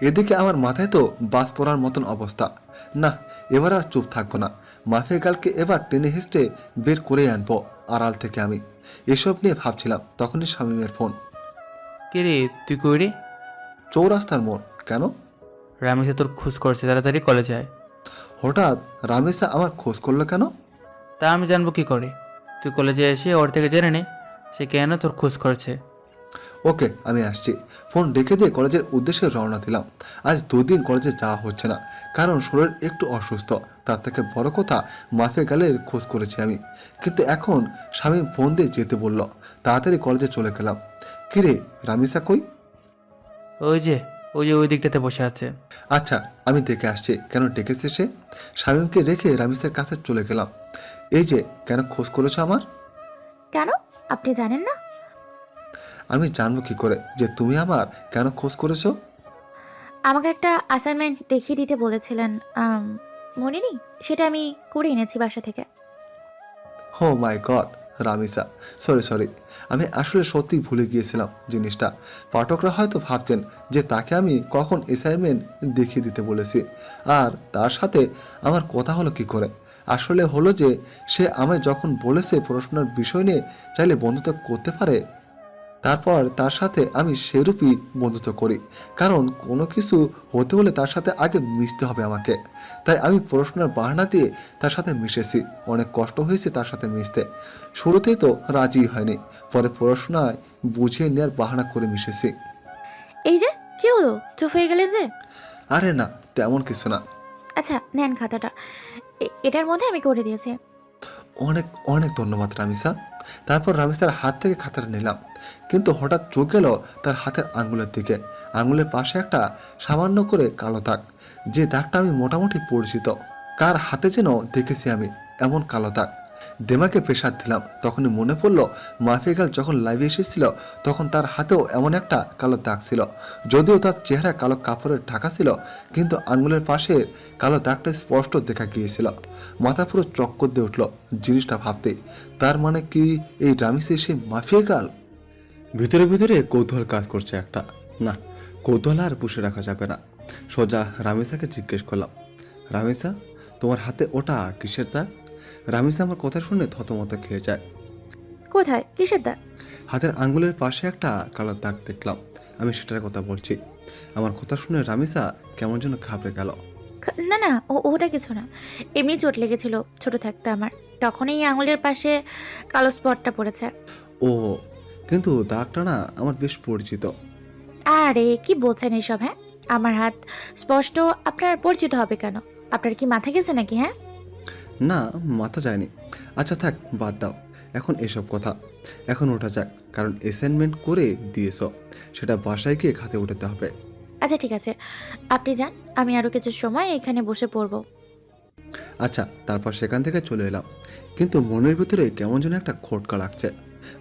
এদিকে আমার মাথায় তো বাস পড়ার মতন অবস্থা। না, এবার আর চুপ থাকবো না। মাফিয়া গালকে এবার টেনে হিস্টে বের করে আনবো আড়াল থেকে। আমি এসব নিয়ে ভাবছিলাম, তখনই শামীমের ফোন। কে রে, তুই কই রে? চৌরাস্তার মোড়। কেন? রামেশে তোর খোঁজ করছে, তাড়াতাড়ি কলেজে আয়। হঠাৎ রামেশা আমার খোঁজ করলো কেন? তা আমি জানবো কি করে? তুই কলেজে এসে ওর থেকে জেনে নে সে কেন তোর খোঁজ করছে। ওকে, আমি আসছি। ফোন রেখে দিয়ে কলেজের উদ্দেশ্যে রওনা দিলাম। আজ 2 দিন কলেজে যাওয়া হচ্ছে না, কারণ শরীর একটু অসুস্থ। তার থেকে বড় কথা, মাফিয়া গালের খোঁজ করেছি আমি। কিন্তু এখন স্বামী ফোন দিয়ে যেতে বলল, তাড়াতাড়ি কলেজে চলে গেলাম। কিরে, রামিসা কই? ওই যে ওই দিকটাতে বসে আছে। আচ্ছা, আমি দেখে আসছি কেন ডেকেছে সে। শামীমকে রেখে রামিসার কাছে চলে গেলাম। এই যে, কেন খোঁজ করেছো আমার? কেন, আপনি জানেন না? আমি জানবো কি করে যে তুমি আমার কেন খোঁজ করেছো? আমাকে একটা অ্যাসাইনমেন্ট দেখিয়ে দিতে বলেছিলেন, মনে নেই? সেটা আমি করে এনেছি বাসা থেকে। হো মাই গড, রামিসা, সরি। আমি আসলে সত্যি ভুলে গিয়েছিলাম জিনিসটা। পাঠকরা হয়তো ভাবছেন যে তাকে আমি কখন অ্যাসাইনমেন্ট দেখিয়ে দিতে বলেছি, আর তার সাথে আমার কথা হলো কি করে। আসলে হলো যে সে আমায় যখন বলেছে পড়াশোনার বিষয় নিয়ে চাইলে বন্ধুত্ব করতে পারে, তারপর তার সাথে আমি সেরূপই বন্ধুত্ব করি। কারণ কোনো কিছু হতে হলে তার সাথে আগে মিশতে হবে আমাকে। তাই আমি পড়াশোনার বাহানা দিয়ে তার সাথে মিশেছি। অনেক কষ্ট হয়েছে তার সাথে মিশতে। শুরুতেই তো রাজি হয়নি, পরে পড়াশোনায় বুঝিয়ে নেওয়ার বাহানা করে মিশেছি। এই যে, কি হলো, চুপ হয়ে গেলেন যে? আরে না, তেমন কিছু না। আচ্ছা, নেন খাতাটা, এটার মধ্যে আমি করে দিয়েছি। অনেক অনেক ধন্যবাদ রামিসা। তারপর রামিসার হাত থেকে খাতাটা নিলাম, কিন্তু হঠাৎ চোখ গেল তার হাতের আঙ্গুলের দিকে। আঙ্গুলের পাশে একটা সামান্য করে কালো দাগ, যে দাগটা আমি মোটামুটি পরিচিত। কার হাতে যেন দেখেছি আমি এমন কালো দাগ। দেমাকে প্রেসার দিলাম, তখনই মনে পড়ল মাফিয়া গাল যখন লাইভে এসেছিল তখন তার হাতেও এমন একটা কালো দাগ ছিল। যদিও তার চেহারা কালো কাপড়ের ঢাকা ছিল, কিন্তু আঙ্গুলের পাশের কালো দাগটা স্পষ্ট দেখা গিয়েছিল। মাথা পুরো চক্কর দিয়ে উঠল জিনিসটা ভাবতে। তার মানে কি এই রামিসে সে মাফিয়া গাল? ভিতরে ভিতরে কৌতূহল কাজ করছে একটা। না, কৌতূহল আর পুষে রাখা যাবে না। সোজা রামিসাকে জিজ্ঞেস করলাম, রামিসা, তোমার হাতে ওটা কিসের দাগ? রামিসা আমার কথা শুনে থতমত খেয়ে যায়। কোথায়, কিসের দাগ? হাতের আঙ্গুলের পাশে একটা কালো দাগ দেখলাম, আমি সেটার কথা বলছি। আমার কথা শুনে রামিসা কেমন যেন ঘাবড়ে গেল। না না, ওটা কিছু না, এমনি চোট লেগেছিল ছোট থাকতে আমার, তখনই এই আঙুলের পাশে কালো স্পটটা পড়েছে। ও, কিন্তু দাগটা না আমার বেশ পরিচিত। আরে কি বলছেন এসব? হ্যাঁ, আমার হাত স্পষ্ট আপনার পরিচিত হবে কেন? আপনার কি মাথা গেছে নাকি? হ্যাঁ, না, মাথা যায়নি। আচ্ছা থাক, বাদ দাও এখন এসব কথা। এখন ওঠা যাক, কারণ অ্যাসাইনমেন্ট করে দিয়েছ, সেটা বাসায় গিয়ে খাতে উঠাতে হবে। আচ্ছা ঠিক আছে, আপনি যান, আমি আরো কিছু সময় এখানে বসে পড়বো। আচ্ছা, তারপর সেখান থেকে চলে এলাম, কিন্তু মনের ভিতরে কেমন যেন একটা খটকা লাগছে।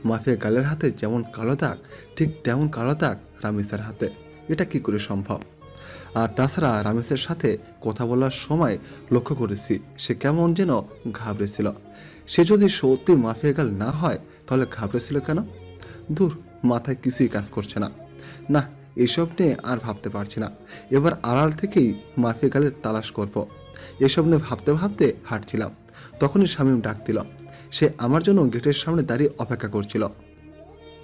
মাফিয়া গালের হাতে যেমন কালো দাগ, ঠিক তেমন কালো দাগ রামিসের হাতে। এটা কি করে সম্ভব? আর তাছাড়া রামিসের সাথে কথা বলার সময় লক্ষ্য করেছি সে কেমন যেন ঘাবড়েছিল। সে যদি সত্যি মাফিয়া গাল না হয় তাহলে ঘাবড়েছিল কেন? দূর, মাথায় কিছুই কাজ করছে না। না, এসব নিয়ে আর ভাবতে পারছি না। এবার আড়াল থেকেই মাফিয়া গালের তালাশ করব। এসব নিয়ে ভাবতে ভাবতে হাঁটছিলাম, তখনই শামীম ডাক দিল। সে আমার জন্য গেটের সামনে দাঁড়িয়ে অপেক্ষা করছিল।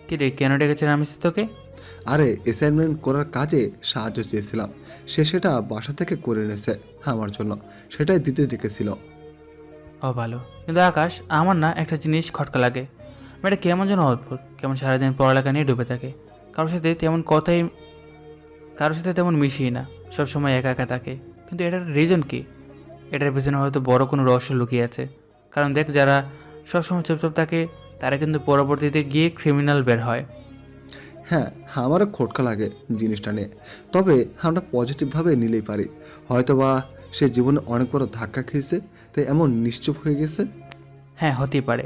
কি রে, কেন ডেকেছে রামেশ তোকে? আরে, অ্যাসাইনমেন্ট করার কাজে সাহায্য চেয়েছিলাম, সে সেটা বাসা থেকে করে এনেছে আমার জন্য, সেটাই দিতে ডেকেছিল। ও ভালো, কিন্তু আকাশ, আমার না একটা জিনিস খটকা লাগে। মেয়েটা কেমন যেন অদ্ভুত, কেমন সারাদিন পড়ালেখা নিয়ে ডুবে থাকে, কারোর সাথে তেমন মিশিয়ে না, সবসময় একা একা থাকে। কিন্তু এটার রিজন কি? এটার পেছনে হয়তো বড় কোনো রহস্য লুকিয়ে আছে। কারণ দেখ, যারা সবসময় চুপচাপ থাকে তারা কিন্তু পরবর্তীতে গিয়ে ক্রিমিনাল বের হয়। হ্যাঁ, আমারও খটকা লাগে জিনিসটা নিয়ে, তবে আমরা পজিটিভভাবে নিলেই পারি। হয়তোবা সে জীবনে অনেক বড় ধাক্কা খেয়েছে, তাই এমন নিশ্চুপ হয়ে গেছে। হ্যাঁ, হতেই পারে।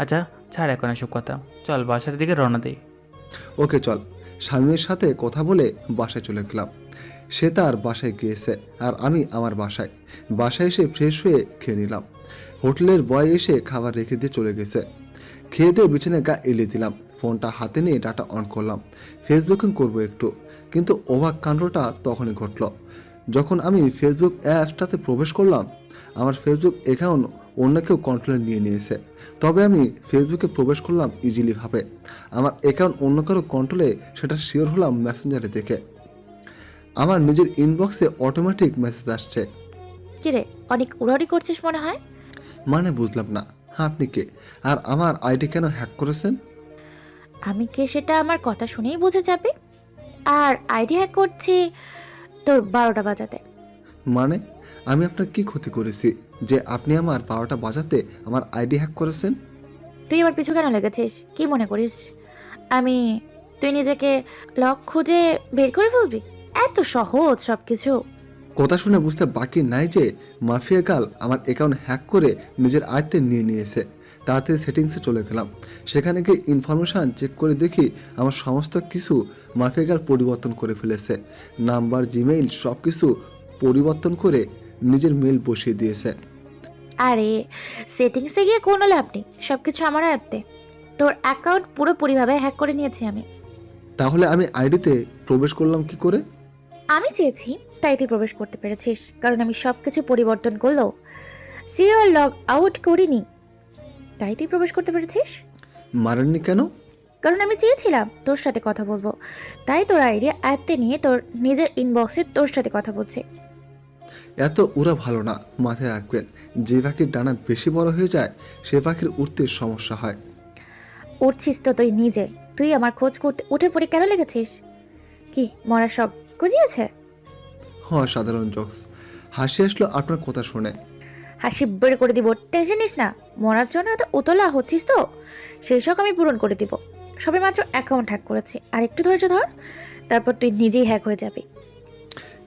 আচ্ছা, ছাড় এখন এসব কথা, চল বাসার দিকে রওনা দিই। ওকে চল। স্বামীর সাথে কথা বলে বাসায় চলে গেলাম। সে তার বাসায় গিয়েছে আর আমি আমার বাসায়। বাসায় এসে ফ্রেশ হয়ে খেয়ে নিলাম। হোটেলের বয় এসে খাবার রেখে দিয়ে চলে গেছে। খেয়ে দিয়ে বিছানায় গা এলিয়ে দিলাম। ফোনটা হাতে নিয়ে ডাটা অন করলাম, ফেসবুকিং করবো একটু। কিন্তু অবাক কাণ্ডটা তখনই ঘটল যখন আমি ফেসবুক অ্যাপসটাতে প্রবেশ করলাম। আমার ফেসবুক অ্যাকাউন্ট অন্য কেউ কন্ট্রোলে নিয়ে নিয়েছে। তবে আমি ফেসবুকে প্রবেশ করলাম ইজিলিভাবে। আমার অ্যাকাউন্ট অন্য কারো কন্ট্রোলে, সেটা শিওর হলাম মেসেঞ্জারে দেখে। আমার নিজের ইনবক্সে অটোমেটিক মেসেজ আসছে। কিরে, অনেক উড়াউড়ি করছিস মনে হয়। মানে বুঝলাম না, আপনি কে? আর আমার আইডি কেন হ্যাক করেছেন? আমি কে সেটা আমার কথা শুনেই বুঝে যাবে। আর আইডি হ্যাক করছি তোর 12টা বাজাতে। মানে আমি আপনার কি ক্ষতি করেছি যে আপনি আমার 12টা বাজাতে আমার আইডি হ্যাক করেছেন? তুই আমার পিছু কেন লেগেছিস? কি মনে করিস তুই নিজেকে লক খুঁজে বের করে ফেলবি? এত সহজ সব কিছু? কথা শুনে বুঝতে বাকি নাই যে মাফিয়া গাল আমার অ্যাকাউন্ট হ্যাক করে নিজের আয়ত্তে নিয়ে নিয়েছে। তাড়াতাড়ি সেটিংসে চলে গেলাম। সেখানে গিয়ে ইনফরমেশান চেক করে দেখি আমার সমস্ত কিছু মাফিয়া গাল পরিবর্তন করে ফেলেছে। নাম্বার, জিমেইল সব কিছু পরিবর্তন করে নিজের মেল বসিয়ে দিয়েছে। আরে সেটিংসে গিয়ে কোনো লাভ নেই, সব কিছু আমার আয়ত্তে। তোর অ্যাকাউন্ট পুরোপুরিভাবে হ্যাক করে নিয়েছি আমি। তাহলে আমি আইডিতে প্রবেশ করলাম কি করে? আমি চেয়েছি তাই তুই প্রবেশ করতে পেরেছিস, কারণ আমি সব কিছু পরিবর্তন করলেও সিওর লগ আউট করিনি, তাই তুই প্রবেশ করতে পেরেছিস। মারেননি কেন? কারণ আমি চেয়েছিলাম তোর সাথে কথা বলবো, তাই তোর আইডিয়া আয়ত্তে নিয়ে তোর নিজের ইনবক্সে তোর সাথে কথা বলছে। এত উড়া ভালো না, মাথায় রাখবেন। যে পাখির ডানা বেশি বড় হয়ে যায় সে পাখির উঠতে সমস্যা হয়। উঠছিস তো তুই নিজে, তুই আমার খোঁজ করতে উঠে পড়ে কেন লেগেছিস? কি মরা সব গুজিয়েছে? হয় সাধারণ জোকস। হাসি আসলো আপনার কথা শুনে। হাসি বের করে দিব, টেনশন নিস না। মরার জন্য এত উতলা হচ্ছিস তো, সেই শখ আমি পূরণ করে দিব। সবে মাত্র অ্যাকাউন্ট হ্যাক করেছি, আর একটু ধৈর্য ধর, তারপর তুই নিজেই হ্যাক হয়ে যাবি।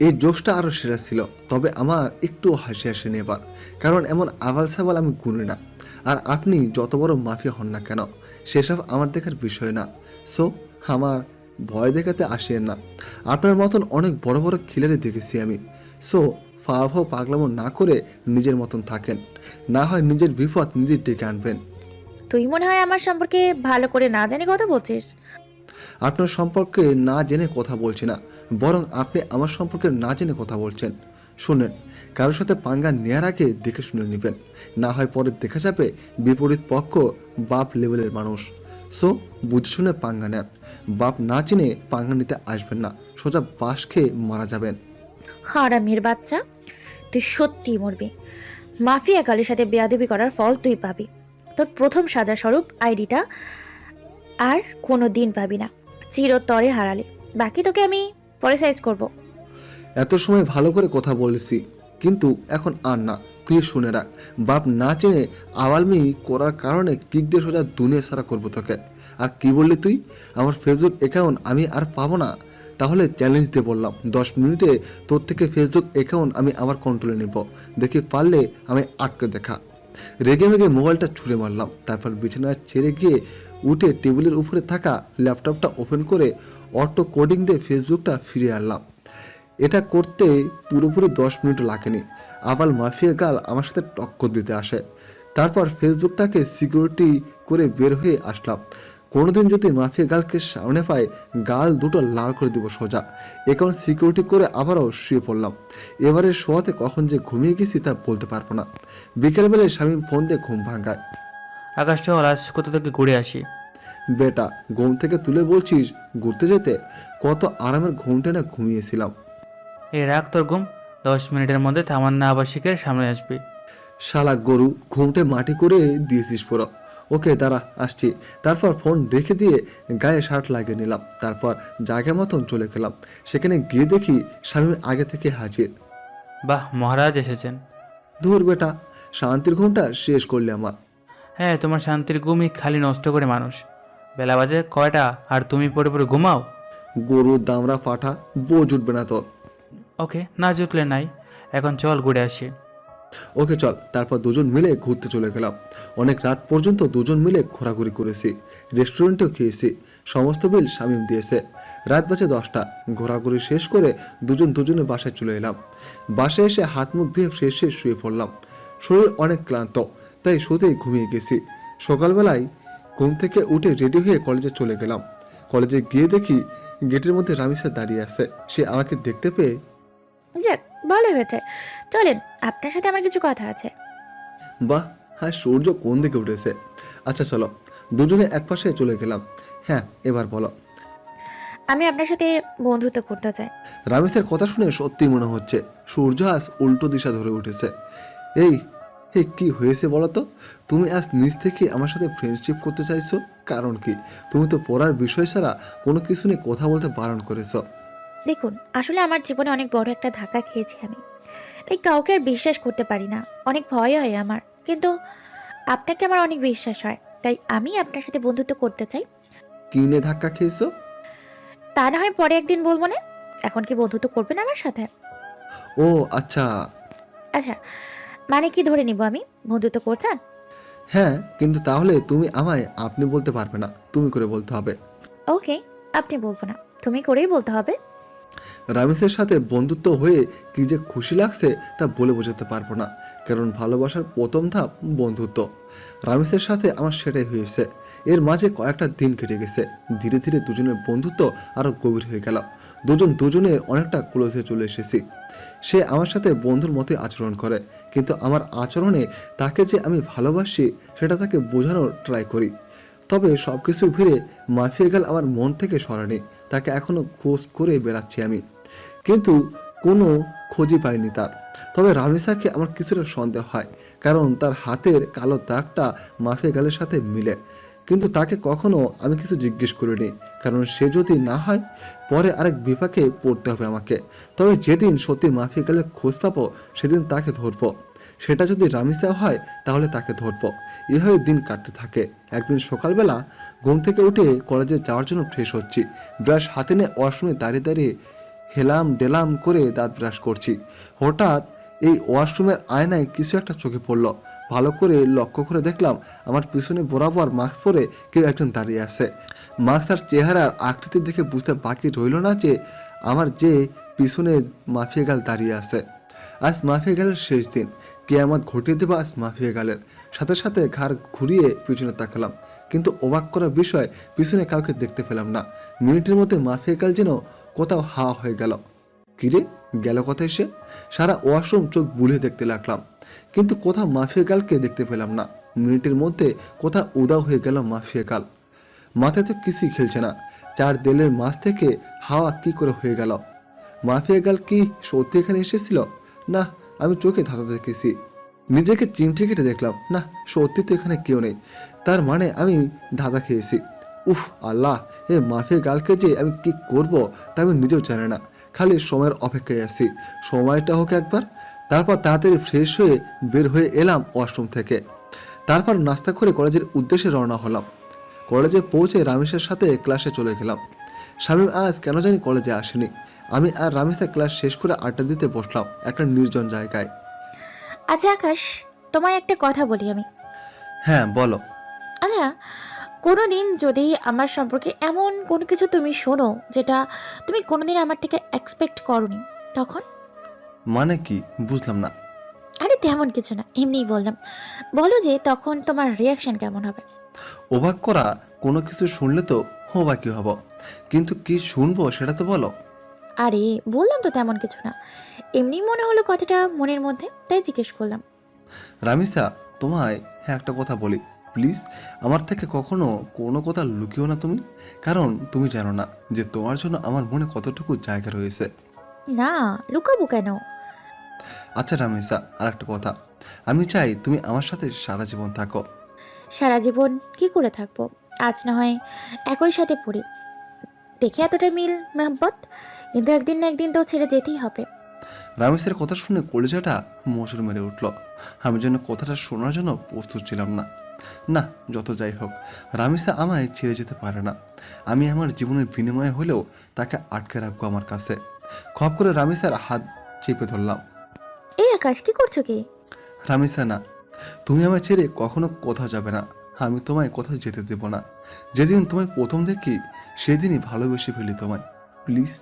এই জোকসটা আরও সেরা ছিল, তবে আমার একটু হাসি আসেনি এবার, কারণ এমন আবাল সাবাল আমি গুনি না। আর আপনি যত বড় মাফিয়া হন না কেন সেসব আমার দেখার বিষয় না। সো আমার ভয় দেখাতে আসেন না। আপনার মতন অনেক বড় বড় খিলাড়ি দেখেছি আমি। সো ফাও পাগলামো না করে নিজের মতন থাকেন, না হয় নিজের বিপদ নিজের ডেকে আনবেন। তুই মনে হয় আমার সম্পর্কে ভালো করে না জানি কথা বলছিস। আপনার সম্পর্কে না জেনে কথা বলছি না, বরং আপনি আমার সম্পর্কে না জেনে কথা বলছেন। শুনেন, কারোর সাথে পাঙ্গা নেয়ার আগে দেখে শুনে নেবেন, না হয় পরে দেখা যাবে বিপরীত পক্ষ বাপ লেভেলের মানুষ। সো বুঝে শুনে পাঙ্গা নেন। বাপ না চিনে পাঙ্গা নিতে আসবেন না, সোজা বাঁশ খেয়ে মারা যাবেন। হারামির বাচ্চা, তুই সত্যিই মরবি। মাফিয়া কালের সাথে বেয়াদবি করার ফল তুই পাবি। তোর প্রথম সাজা স্বরূপ আইডিটা আর কোনো দিন পাবি না, চিরতরে হারালে। বাকি তোকে আমি পরে সাইজ করব। এত সময় ভালো করে কথা বলেছি, কিন্তু এখন আর না। তুই শুনে রাখ, বাপ না চেনে আওয়ালমি করার কারণে কিক দিয়ে সোজা দুনিয়া সারা করবো তোকে। আর কি বললি তুই? আমার ফেসবুক অ্যাকাউন্ট আমি আর পাবো না? তাহলে চ্যালেঞ্জ দিয়ে বললাম, 10 মিনিটে তোর থেকে ফেসবুক অ্যাকাউন্ট আমি আমার কন্ট্রোলে নেব। দেখি পারলে আমি আটকে দেখা। রেগে মেগে মোবাইলটা ছুঁড়ে মারলাম। তারপর বিছানায় ছেড়ে গিয়ে উঠে টেবিলের উপরে থাকা ল্যাপটপটা ওপেন করে অটো কোডিং দিয়ে ফেসবুকটা ফিরিয়ে আনলাম। এটা করতে পুরোপুরি 10 মিনিট লাগেনি। আবার মাফিয়া গাল আমার সাথে টক্কর দিতে আসে। তারপর ফেসবুকটাকে সিকিউরিটি করে বের হয়ে আসলাম। কোনোদিন যদি মাফিয়া গালকে সামনে পাই, গাল দুটো লাল করে দিব সোজা। অ্যাকাউন্ট সিকিউরিটি করে আবারও শুয়ে পড়লাম। এবারে শোয়াতে কখন যে ঘুমিয়ে গেছি তা বলতে পারবো না। বিকেলবেলায় স্বামী ফোন দিয়ে ঘুম ভাঙায়। আকাশ চল, আজ কোথা থেকে ঘুরে আসি। বেটা, ঘুম থেকে তুলে বলছিস ঘুরতে যেতে? কত আরামের ঘুমটা না ঘুমিয়েছিলাম। এই রাখ তোর ঘুম, 10 মিনিটের মধ্যে তামান্না আবাসিকের সামনে আসবি। শালা গরু, ঘুমটে মাটি করে দিয়েছিস পুরো। ওকে দাঁড়া, আসছি। তারপর ফোন রেখে দিয়ে গায়ে শার্ট লাগিয়ে নিলাম। তারপর জায়গা মতন চলে গেলাম। সেখানে গিয়ে দেখি স্বামী আগে থেকে হাজির। বাহ, মহারাজ এসেছেন। ধুর বেটা, শান্তির ঘুমটা শেষ করলে আমার। হ্যাঁ, তোমার শান্তির ঘুমই খালি নষ্ট করে মানুষ। বেলা বাজে কয়টা আর তুমি পড়ে পড়ে ঘুমাও? গরুর দামড়া ফাটা, বউ জুটবে না তোর। ওকে, না জুটলে নাই। এখন চল ঘুরে আসি। ওকে চল। তারপর দুজন মিলে ঘুরতে চলে গেলাম। অনেক রাত পর্যন্ত দুজন মিলে ঘোরাঘুরি করেছি, রেস্টুরেন্টেও খেয়েছি। সমস্ত বিল শামীম দিয়েছে। রাত বাজে 10টা। ঘোরাঘুরি শেষ করে দুজনের বাসায় চলে এলাম। বাসায় এসে হাত মুখ ধুয়ে ফ্রেশ হয়ে শুয়ে পড়লাম। শরীর অনেক ক্লান্ত, তাই শুতেই ঘুমিয়ে গেছি। সকালবেলায় ঘুম থেকে উঠে রেডি হয়ে কলেজে চলে গেলাম। কলেজে গিয়ে দেখি গেটের মধ্যে রামিসা দাঁড়িয়ে আছে। সে আমাকে দেখতে পেয়ে, যাক, ভালো হয়েছে। চলেন, আপনার সাথে আমার কিছু কথা আছে। বাহ, হ্যাঁ, সূর্য কোন দিকে উঠেছে। আচ্ছা চলো। দুজনে একপাশে চলে গেলাম। হ্যাঁ, এবার বলো। আমি আপনার সাথে বন্ধুত্ব করতে চাই। রামেশের কথা শুনে সত্যি মনে হচ্ছে সূর্য আজ উল্টো দিশা ধরে উঠেছে। এই এই কি হয়েছে বলো তো? তুমি আজ নিজ থেকে আমার সাথে ফ্রেন্ডশিপ করতে চাইছো? কারণ কি? তুমি তো পড়ার বিষয় ছাড়া কোনো কিছু নিয়ে কথা বলতে বারণ করেছো। দেখুন, আসলে আমার জীবনে অনেক বড় একটা ধাক্কা খেয়েছি আমি, তাই কাউকে আর বিশ্বাস করতে পারি না। অনেক ভয় হয় আমার, কিন্তু আপনাকে আমার অনেক বিশ্বাস হয়, তাই আমি আপনার সাথে বন্ধুত্ব করতে চাই। কি নিয়ে ধাক্কা খেয়েছো? তা না হয় পরে একদিন বলবো না। এখন কি বন্ধুত্ব করবেন আমার সাথে? ও আচ্ছা। আচ্ছা, মানে কি ধরে নিব আমি? বন্ধুত্ব করছেন? হ্যাঁ, কিন্তু তাহলে তুমি আমায় আপনি বলতে পারবে না, তুমি করে বলতে হবে। ওকে, আপনি বলবো না, তুমি করেই বলতে হবে। রামেশের সাথে বন্ধুত্ব হয়ে কি যে খুশি লাগছে তা বলে বোঝাতে পারবো না, কারণ ভালোবাসার প্রথম ধাপ বন্ধুত্ব। রামেশের সাথে আমার সেটাই হয়েছে। এর মাঝে কয়েকটা দিন কেটে গেছে। ধীরে ধীরে দুজনের বন্ধুত্ব আরও গভীর হয়ে গেল। দুজনের অনেকটা ক্লোজে চলে এসেছি। সে আমার সাথে বন্ধুর মতো আচরণ করে, কিন্তু আমার আচরণে তাকে যে আমি ভালোবাসি সেটা তাকে বোঝানোর ট্রাই করি। তবে সব কিছুর ভিড়ে মাফিয়া গেল আমার মন থেকে সরানি। তাকে এখনও খোঁজ করে বেড়াচ্ছি আমি, কিন্তু কোনো খোঁজই পাইনি তার। তবে রামিসাকে আমার কিছুটা সন্দেহ হয়, কারণ তার হাতের কালো দাগটা মাফিয়া গালের সাথে মিলে। কিন্তু তাকে কখনো আমি কিছু জিজ্ঞেস করিনি, কারণ সে যদি না হয় পরে আরেক বিপাকে পড়তে হবে আমাকে। তবে যেদিন সত্যি মাফিয়া গালের খোঁজ পাবো সেদিন তাকে ধরবো। সেটা যদি রামিসা হয় তাহলে তাকে ধরবো। এভাবে দিন কাটতে থাকে। একদিন সকালবেলা ঘুম থেকে উঠে কলেজে যাওয়ার জন্য ফ্রেশ হচ্ছি। ব্রাশ হাতে নিয়ে ওয়াশরুমে দাঁড়িয়ে দাঁড়িয়ে হেলাম ডেলাম করে দাঁত ব্রাশ করছি। হঠাৎ এই ওয়াশরুমের আয়নায় কিছু একটা চোখে পড়লো। ভালো করে লক্ষ্য করে দেখলাম আমার পিছনে বরাবর মাস্ক পরে কেউ একজন দাঁড়িয়ে আছে। মাস্ক আর চেহারার আকৃতি দেখে বুঝতে বাকি রইল না যে আমার যে পিছনে মাফিয়া গাল দাঁড়িয়ে আছে। আজ মাফিয়া গালের শেষ দিন। কিয়ামত ঘটিয়ে দেবো আজ মাফিয়া গালের। সাথে সাথে ঘাড় ঘুরিয়ে পিছনে তাকালাম, কিন্তু অবাক করা বিষয়, পিছনে কাউকে দেখতে পেলাম না। মিনিটের মধ্যে মাফিয়া গাল যেন কোথাও হাওয়া হয়ে গেল। কিরে, গেল কোথায় সে? সারা ওয়াশরুম চোখ বুলিয়ে দেখতে লাগলাম, কিন্তু কোথাও মাফিয়া গালকে দেখতে পেলাম না। মিনিটের মধ্যে কোথাও উদাও হয়ে গেল মাফিয়া গাল। মাথায় তো কিছুই খেলছে না। চার দেলের মাছ থেকে হাওয়া কি করে হয়ে গেল? মাফিয়া গাল কি সত্যি এখানে এসেছিল? না, আমি চোখে ধাঁধা দেখেছি। নিজেকে চিমটে কেটে দেখলাম, না, সত্যি তো এখানে কেউ নেই। তার মানে আমি ধাঁধা খেয়েছি। উফ আল্লাহ, এ মাফিয়া গালকে যে আমি কি করব তা আমি নিজেও জানি না। খালি সময়ের অপেক্ষায় আছি, সময়টা হোক একবার। তারপর তাড়াতাড়ি ফ্রেশ হয়ে বের হয়ে এলাম ওয়াশরুম থেকে। তারপর নাস্তা করে কলেজের উদ্দেশ্যে রওনা হলাম। কলেজে পৌঁছে রামেশের সাথে ক্লাসে চলে গেলাম। শামীম আজ কেন জানি কলেজে আসেনি। আমি আর রামেশা ক্লাস শেষ করে আড্ডা দিতে বসলাম একটা নির্জন জায়গায়। আচ্ছা আকাশ, তোমায় একটা কথা বলি আমি। হ্যাঁ বলো। আচ্ছা, কোনো দিন যদি আমার সম্পর্কে এমন কোনো কিছু তুমি শোনো যেটা তুমি কোনোদিন আমার থেকে এক্সপেক্ট করোনি, তখন? মানে কি, বুঝলাম না। আরে তেমন কিছু না, এমনিই বললাম। বলো যে তখন তোমার রিয়াকশন কেমন হবে? অবাক করা কোনো কিছু শুনলে তো অবাকই হব, কিন্তু কি শুনবো সেটা তো বলো। আরে বললাম তো তেমন কিছু না, এমনি মনে হলো কথাটা মনের মধ্যে, তাই জিজ্ঞেস করলাম। রামিসা, তোমায় হ্যাঁ একটা কথা বলি প্লিজ। আমার থেকে কখনো কোনো কথা লুকিও না তুমি, কারণ তুমি জানো না যে তোমার জন্য আমার মনে কতটুকু জায়গা রয়েছে। না, লুকাবো কেন? আচ্ছা রামিসা, আর একটা কথা, আমি চাই তুমি আমার সাথে সারা জীবন থাকো। সারা জীবন কি করে থাকবো? আজ না হয় একই সাথে পড়ি, দেখে এতটা মিল মেহব্বত, কিন্তু একদিন না একদিন তো ছেড়ে যেতেই হবে। রামেশের কথা শুনে কলিজাটা মোচড় মেরে উঠল। আমি যেন কথাটা শোনার জন্য প্রস্তুত ছিলাম না। না, যত যাই হোক, রামিসা আমায় ছেড়ে যেতে পারে না। আমি আমার জীবনের বিনিময়ে হলেও তাকে আটকে রাখবো আমার কাছে। খপ করে রামিসার হাত চেপে ধরলাম। এই আকাশ, কি করছো কি? রামিসা, না, তুমি আমায় ছেড়ে কখনো কোথাও যাবে না। আমি তোমায় কোথাও যেতে দেব না। যেদিন তোমায় প্রথম দেখি সেদিনই ভালোবেসে ফেলি তোমায়। প্লিজ,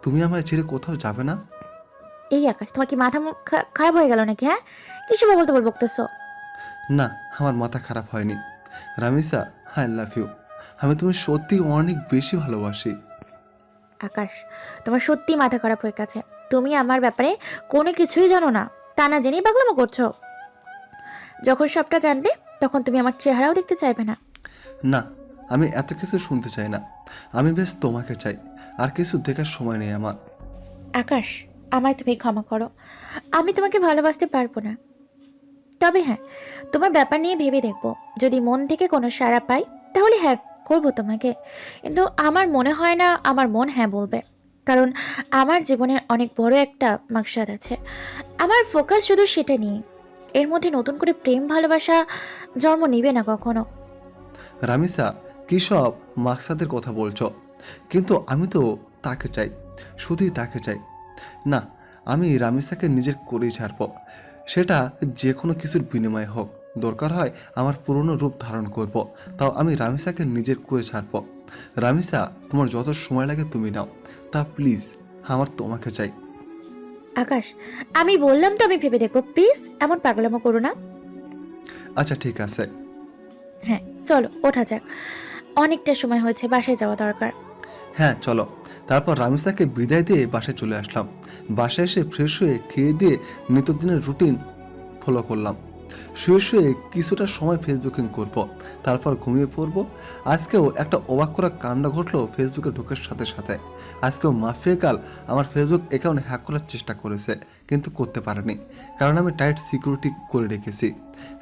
তুমি আমায় ছেড়ে কোথাও যাবে না। এই আকাশ, তোমার কি মাথা মুখ খারাপ হয়ে গেল নাকি? হ্যাঁ, কিছু বলতে বকতেছো? না, আমার মাথা খারাপ হয়নি। Ramisa, I love you. আমি তুমি সত্যি অনেক বেশি ভালোবাসি। আকাশ, তোমার সত্যি মাথা খারাপ হয়ে গেছে। তুমি আমার ব্যাপারে কোনো কিছুই জানো না, তা না জেনেই পাগলামো করছো। যখন সবটা জানবে তখন তুমি আমার চেহারাও দেখতে চাইবে না। না, আমি এত কিছু শুনতে চাই না। আমি বেশ তোমাকে চাই, আর কিছু দেখার সময় নেই আমার। আকাশ, আমায় তুমি ক্ষমা করো, আমি তোমাকে ভালোবাসতে পারবো না। তবে হ্যাঁ, তোমার ব্যাপার নিয়ে ভেবে দেখবো। যদি মন থেকে কোনো সাড়া পাই তাহলে হ্যাঁ করবো তোমাকে। কিন্তু আমার মনে হয় না আমার মন হ্যাঁ বলবে, কারণ আমার জীবনের অনেক বড় একটা মাকসাদ আছে। আমার ফোকাস শুধু সেটা নিয়ে। এর মধ্যে নতুন করে প্রেম ভালোবাসা জন্ম নিবে না কখনো। রামিসা, কী সব মাকসাদের কথা বলছো? কিন্তু আমি তো তাকে চাই, শুধুই তাকে চাই। না, আমি রামিসাকে নিজের করেই ছাড়ব, সেটা যে কোনো কিছুর বিনিময়ে হোক। দরকার হয় আমার পুরনো রূপ ধারণ করব, তাও আমি রামিসাকে নিজের করে ছাড়ব। রামিসা, তোমার যত সময় লাগে তুমি নাও, তা প্লিজ, আমার তোমাকে চাই। আকাশ, আমি বললাম তো আমি ভেবে দেখবো, প্লিজ এমন পাগলামো করো না। আচ্ছা ঠিক আছে। হ্যাঁ চলো ওঠা যাক, অনেকটা সময় হয়েছে, বাসায় যাওয়া দরকার। হ্যাঁ চলো। তারপর রামিসাকে বিদায় দিয়ে বাসায় চলে আসলাম। বাসায় এসে ফ্রেশ হয়ে খেয়ে দিয়ে নিত্যদিনের রুটিন ফলো করলাম। শুয়ে শুয়ে কিছুটা সময় ফেসবুকিং করব, তারপর ঘুমিয়ে পড়ব। আজকেও একটা অবাক করা কাণ্ড ঘটলো ফেসবুকে ঢোকার সাথে সাথে। আজকেও মাফিয়া কাল আমার ফেসবুক অ্যাকাউন্ট হ্যাক করার চেষ্টা করেছে, কিন্তু করতে পারেনি, কারণ আমি টাইট সিকিউরিটি করে রেখেছি।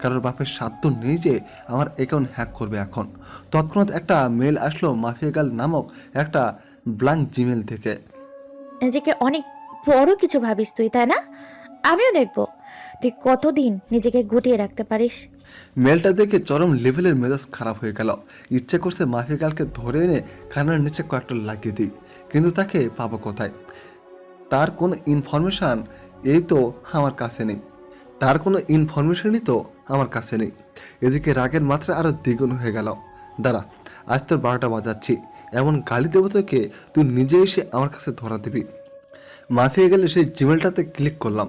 কারোর বাপের সাধ্য নেই যে আমার অ্যাকাউন্ট হ্যাক করবে এখন। তৎক্ষণাৎ একটা মেল আসলো মাফিয়া গাল নামক একটা ব্ল্যাঙ্ক জিমেল থেকে। নিজেকে অনেক বড় কিছু ভাবিস তুই, তাই না? আমিও দেখবো তুই কতদিন নিজেকে গুটিয়ে রাখতে পারিস। মেলটা দেখে চরম লেভেলের মেজাজ খারাপ হয়ে গেল। ইচ্ছে করছে মাফিয়া গালকে ধরে এনে কানের নিচে কয়েকটা লাগিয়ে দিই, কিন্তু তাকে পাবো কোথায়? তার কোনো ইনফরমেশান এই তো আমার কাছে নেই। তার কোনো ইনফরমেশনই তো আমার কাছে নেই। এদিকে রাগের মাত্রা আরও দ্বিগুণ হয়ে গেল। দাঁড়া, আজ তোর 12টা বাজাচ্ছি। এমন গালি দেবো তোকে, তুই নিজে এসে আমার কাছে ধরা দিবি। মাফিয়া গেলে সেই জিমেলটাতে ক্লিক করলাম।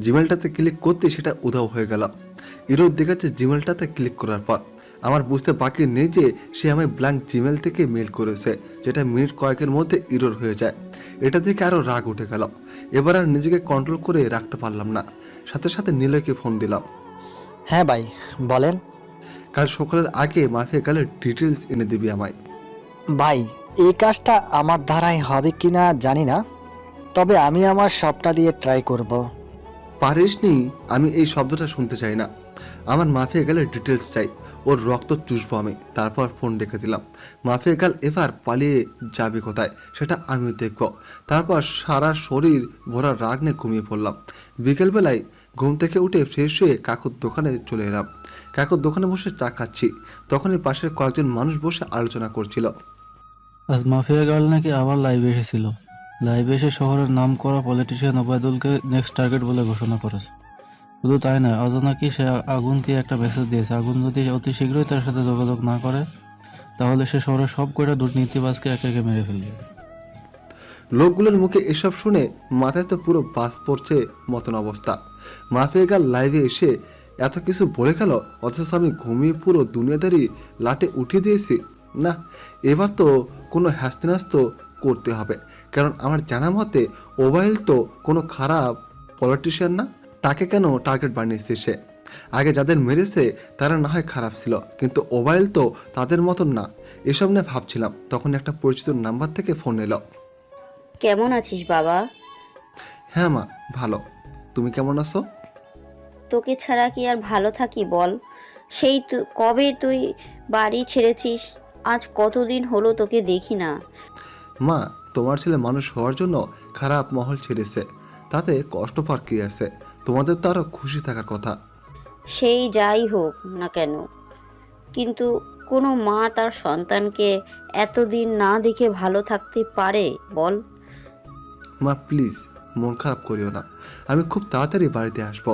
জিমেলটাতে ক্লিক করতে সেটা উধাও হয়ে গেল। ইরোর দেখাচ্ছে জিমেলটাতে ক্লিক করার পর। আমার বুঝতে বাকি নেই যে সে আমায় ব্ল্যাঙ্ক জিমেল থেকে মেল করেছে, যেটা মিনিট কয়েকের মধ্যে ইরোর হয়ে যায়। এটা দেখে আরও রাগ উঠে গেল। এবার আর নিজেকে কন্ট্রোল করে রাখতে পারলাম না, সাথে সাথে নিলয়কে ফোন দিলাম। হ্যাঁ ভাই, বলেন। কাল সকালের আগে মাফিয়া গেলে ডিটেলস এনে দিবি আমায়। ভাই, এই কাজটা আমার দ্বারাই হবে কিনা জানি না, তবে আমি আমার সবটা দিয়ে ট্রাই করব। পারিসনি, আমি এই শব্দটা শুনতে চাই না। আমার মাফিয়া গেলে ডিটেলস চাই, ওর রক্ত চুষবো আমি। তারপর ফোন রেখে দিলাম। মাফিয়া গাল এবার পালিয়ে যাবে কোথায় সেটা আমিও দেখব। তারপর সারা শরীর ভরা রাগ নিয়ে ঘুমিয়ে পড়লাম। বিকেলবেলায় ঘুম থেকে উঠে ফ্রেশ হয়ে কাকুর দোকানে চলে এলাম। কাকুর দোকানে বসে চা খাচ্ছি, তখনই পাশের কয়েকজন মানুষ বসে আলোচনা করছিল। আজ মাফিয়া গার্ল নাকি আবার লাইভে এসেছিল। লাইভে এসে শহরের নাম করা পলিটিশিয়ান ওবায়দুলকে নেক্সট টার্গেট বলে ঘোষণা করেছে। শুধু তাই নয়, অজ নাকি সে আগুনকে একটা মেসেজ দিয়েছে, আগুন যদি অতি শীঘ্রই তার সাথে যোগাযোগ না করে তাহলে সে শহরের সব কয়টা দুর্নীতিবাজকে একে একে মেরে ফেলবে। লোকগুলোর মুখে এসব শুনে মাথায় তো পুরো বাস পড়ছে মতন অবস্থা। মাফিয়া গাল লাইভে এসে এত কিছু বলে গেল, অথচ আমি ঘুমিয়ে পুরো দুনিয়াদারি লাটে উঠিয়ে দিয়েছি। না, এবার তো কোনো হ্যাস্তিনাস্ত করতে হবে, কারণ আমার জানা মতে ওবায়দুল তো কোনো খারাপ পলিটিশিয়ান না। তাকে কেন টার্গেট বানিয়েছে সে? আগে যাদের মেরেছে তারা না হয় খারাপ ছিল, কিন্তু ওবায়দুল তো তাদের মতন না। এসব নিয়ে ভাবছিলাম, তখন একটা পরিচিত নাম্বার থেকে ফোন এলো। কেমন আছিস বাবা? হ্যাঁ মা, ভালো। তুমি কেমন আছো? তোকে ছাড়া কি আর ভালো থাকি বল? সেই কবে তুই বাড়ি ছেড়েছিস, আজ কতদিন হলো তোকে দেখি না। মা, তোমার ছেলে মানুষ হওয়ার জন্য খারাপ মহল ছেড়েছে, তাতে কষ্ট পার কি আছে? তোমাদের তো আরও খুশি থাকার কথা। সেই যাই হোক না কেন, কিন্তু কোনো মা তার সন্তানকে এতদিন না দেখে ভালো থাকতে পারে বল? মা প্লিজ মন খারাপ করিও না, আমি খুব তাড়াতাড়ি বাড়িতে আসবো।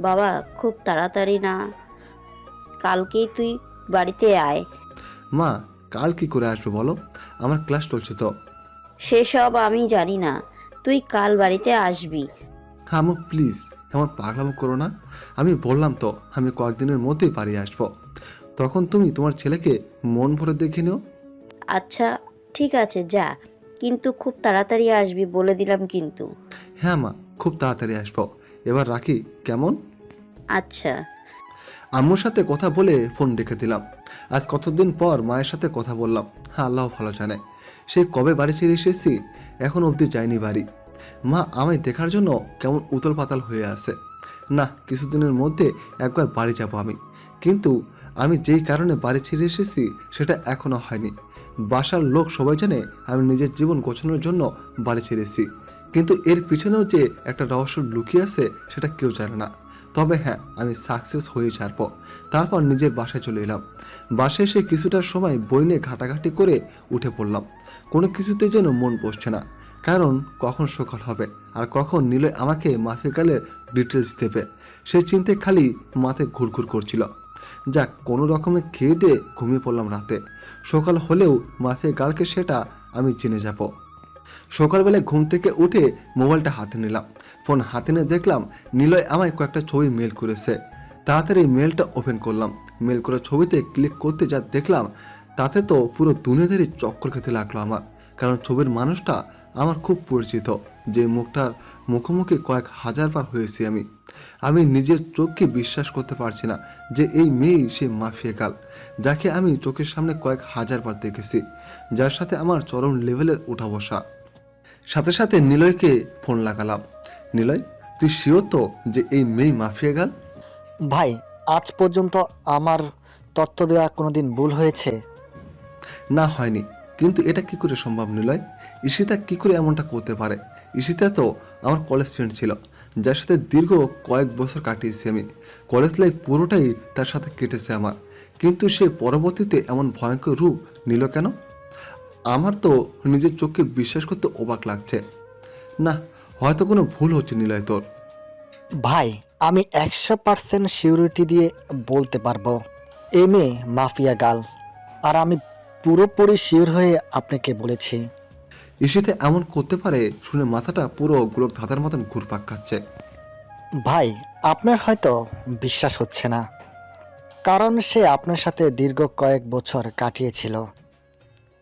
বাবা, খুব তাড়াতাড়ি না, কালকেই তুই বাড়িতে আয়। মা কাল কি করে আসবে বলো, আমার ক্লাস চলছে তো। সেসব আমি জানি না, তুই কাল বাড়িতে আসবি। হ্যাঁ আম্মু প্লিজ এমন পাগলামো করো না, আমি বললাম তো আমি কয়েকদিনের মধ্যেই বাড়ি আসবো, তখন তুমি তোমার ছেলেকে মন ভরে দেখে নিও। আচ্ছা ঠিক আছে, যা, কিন্তু খুব তাড়াতাড়ি আসবি বলে দিলাম কিন্তু। হ্যাঁ মা খুব তাড়াতাড়ি আসবো, এবার রাখি কেমন। আচ্ছা। আম্মুর সাথে কথা বলে ফোন রেখে দিলাম। আজ কতদিন পর মায়ের সাথে কথা বললাম, হ্যাঁ আল্লাহ ভালো জানে সে কবে বাড়ি ছেড়ে এসেছি, এখন অবধি যায়নি বাড়ি। মা আমায় দেখার জন্য কেমন উতল পাতাল হয়ে আছে। না কিছুদিনের মধ্যে একবার বাড়ি যাব আমি, কিন্তু আমি যেই কারণে বাড়ি ছেড়ে এসেছি সেটা এখনও হয়নি। বাসার লোক সবাই জানে আমি নিজের জীবন গোছানোর জন্য বাড়ি ছেড়েছি, কিন্তু এর পিছনেও যে একটা রহস্য লুকিয়ে আছে সেটা কেউ জানে না। তবে হ্যাঁ আমি সাকসেস হয়ে ছাড়ব। তারপর নিজের বাসায় চলে এলাম। বাসায় এসে কিছুটা সময় বই নিয়ে ঘাটাঘাটি করে উঠে পড়লাম। কোনো কিছুতেই যেন মন বসছে না, কারণ কখন সকাল হবে আর কখন নিলয় আমাকে মাফিকালের ডিটেলস দেবে সেই চিন্তায় খালি মাথায় ঘুরঘুর করছিল। যাক কোনো রকমে খেয়ে দিয়ে ঘুমিয়ে পড়লাম রাতে। সকাল হলেও মাফিয়া গালকে সেটা আমি জেনে যাব। সকালবেলায় ঘুম থেকে উঠে মোবাইলটা হাতে নিলাম। ফোন হাতে নিয়ে দেখলাম নিলয় আমায় কয়েকটা ছবি মেল করেছে। তাড়াতাড়ি মেলটা ওপেন করলাম। মেল করা ছবিতে ক্লিক করতে যা দেখলাম তাতে তো পুরো দুনিয়াদারি চক্কর খেতে লাগলো আমার, কারণ ছবির মানুষটা আমার খুব পরিচিত, যে মুখটার মুখোমুখি কয়েক হাজার বার হয়েছি আমি নিজের চোখকে বিশ্বাস করতে পারছি না যে এই মেয়েই সে মাফিয়া গাল, যাকে আমি চোখের সামনে কয়েক হাজার বার দেখেছি, যার সাথে আমার চরম লেভেলের উঠা বসা। সাথে সাথে নিলয়কে ফোন লাগালাম। নিলয় তুই শিওর তো যে এই মেয়ে মাফিয়া গাল? ভাই আজ পর্যন্ত আমার তথ্য দেওয়া কোনোদিন ভুল হয়েছে? না হয়নি, কিন্তু এটা কি করে সম্ভব নিলয়? ঈশিতা কি করে এমনটা করতে পারে? ঈশিতা তো আমার কলেজ ফ্রেন্ড ছিল, যার সাথে দীর্ঘ কয়েক বছর কাটিয়েছি আমি। কলেজ লাইফ পুরোটাই তার সাথে কেটেছে আমার, কিন্তু সে পরবর্তীতে এমন ভয়ঙ্কর রূপ নিল কেন? আমার তো নিজের চোখকে বিশ্বাস করতে অবাক লাগছে। না হয়তো কোনো ভুল হচ্ছে নিলয় তোর। ভাই আমি 100% সিউরিটি দিয়ে বলতে পারবো এ মেয়ে মাফিয়া গাল, আর আমি পুরোপুরি শিওর হয়ে আপনাকে বলেছি। ঈশিতা এমন করতে পারে শুনে মাথাটা পুরো গোলক ধাঁধার মতন ঘুরপাক খাচ্ছে। ভাই আপনার হয়তো বিশ্বাস হচ্ছে না, কারণ সে আপনার সাথে দীর্ঘ কয়েক বছর কাটিয়েছিল,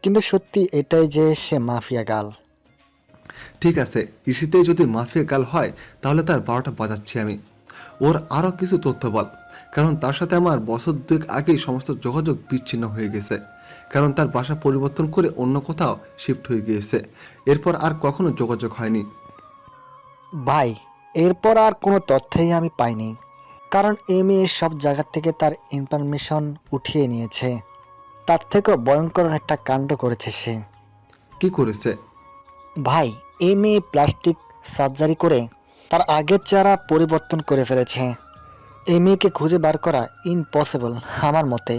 কিন্তু সত্যি এটাই যে সে মাফিয়া গাল। ঠিক আছে, ঈশিতাই যদি মাফিয়া গাল হয় তাহলে তার 12টা বাজাচ্ছি আমি। ওর আরও কিছু তথ্য বল, কারণ তার সাথে আমার বছর দুয়েক আগেই সমস্ত যোগাযোগ বিচ্ছিন্ন হয়ে গেছে, কারণ তার বাসা পরিবর্তন করে অন্য কোথাও শিফট হয়ে গিয়েছে। এরপর আর কখনো যোগাযোগ হয়নি। ভাই এরপর আর কোনো তথ্যই আমি পাইনি, কারণ এ মেয়ে সব জায়গা থেকে তার ইনফরমেশন উঠিয়ে নিয়েছে। তার থেকেও ভয়ঙ্কর একটা কাণ্ড করেছে সে। কি করেছে? ভাই এ মেয়ে প্লাস্টিক সার্জারি করে তার আগের চেহারা পরিবর্তন করে ফেলেছে। এই মেয়েকে খুঁজে বার করা ইম্পসিবল আমার মতে,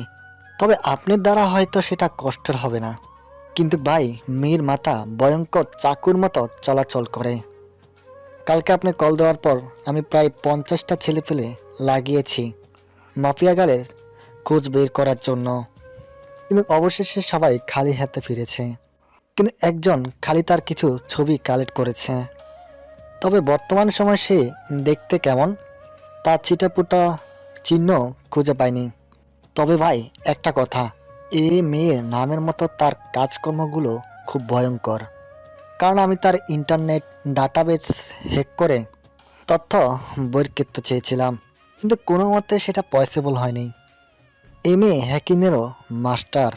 তবে আপনার দ্বারা হয়তো সেটা কষ্টের হবে না, কিন্তু ভাই মেয়ের মাথা ভয়ঙ্কর চাকুর মতো চলাচল করে। কালকে আপনি কল দেওয়ার পর আমি প্রায় 50টা ছেলেপেলে লাগিয়েছি মাফিয়া গালের খোঁজ বের করার জন্য, কিন্তু অবশেষে সবাই খালি হাতে ফিরেছে। কিন্তু একজন খালি তার কিছু ছবি কালেক্ট করেছে। তবে বর্তমান সময় সে দেখতে কেমন তার ছিটাপুটা চিহ্ন খুঁজে পায়নি। তবে ভাই একটা কথা, এই মেয়ের নামের মতো তার কাজকর্মগুলো খুব ভয়ঙ্কর, কারণ আমি তার ইন্টারনেট ডাটাবেস হ্যাক করে তথ্য বের করতে চেয়েছিলাম, কিন্তু কোনো মতে সেটা পসিবল হয়নি। এই মেয়ে হ্যাকিংয়েরও মাস্টার।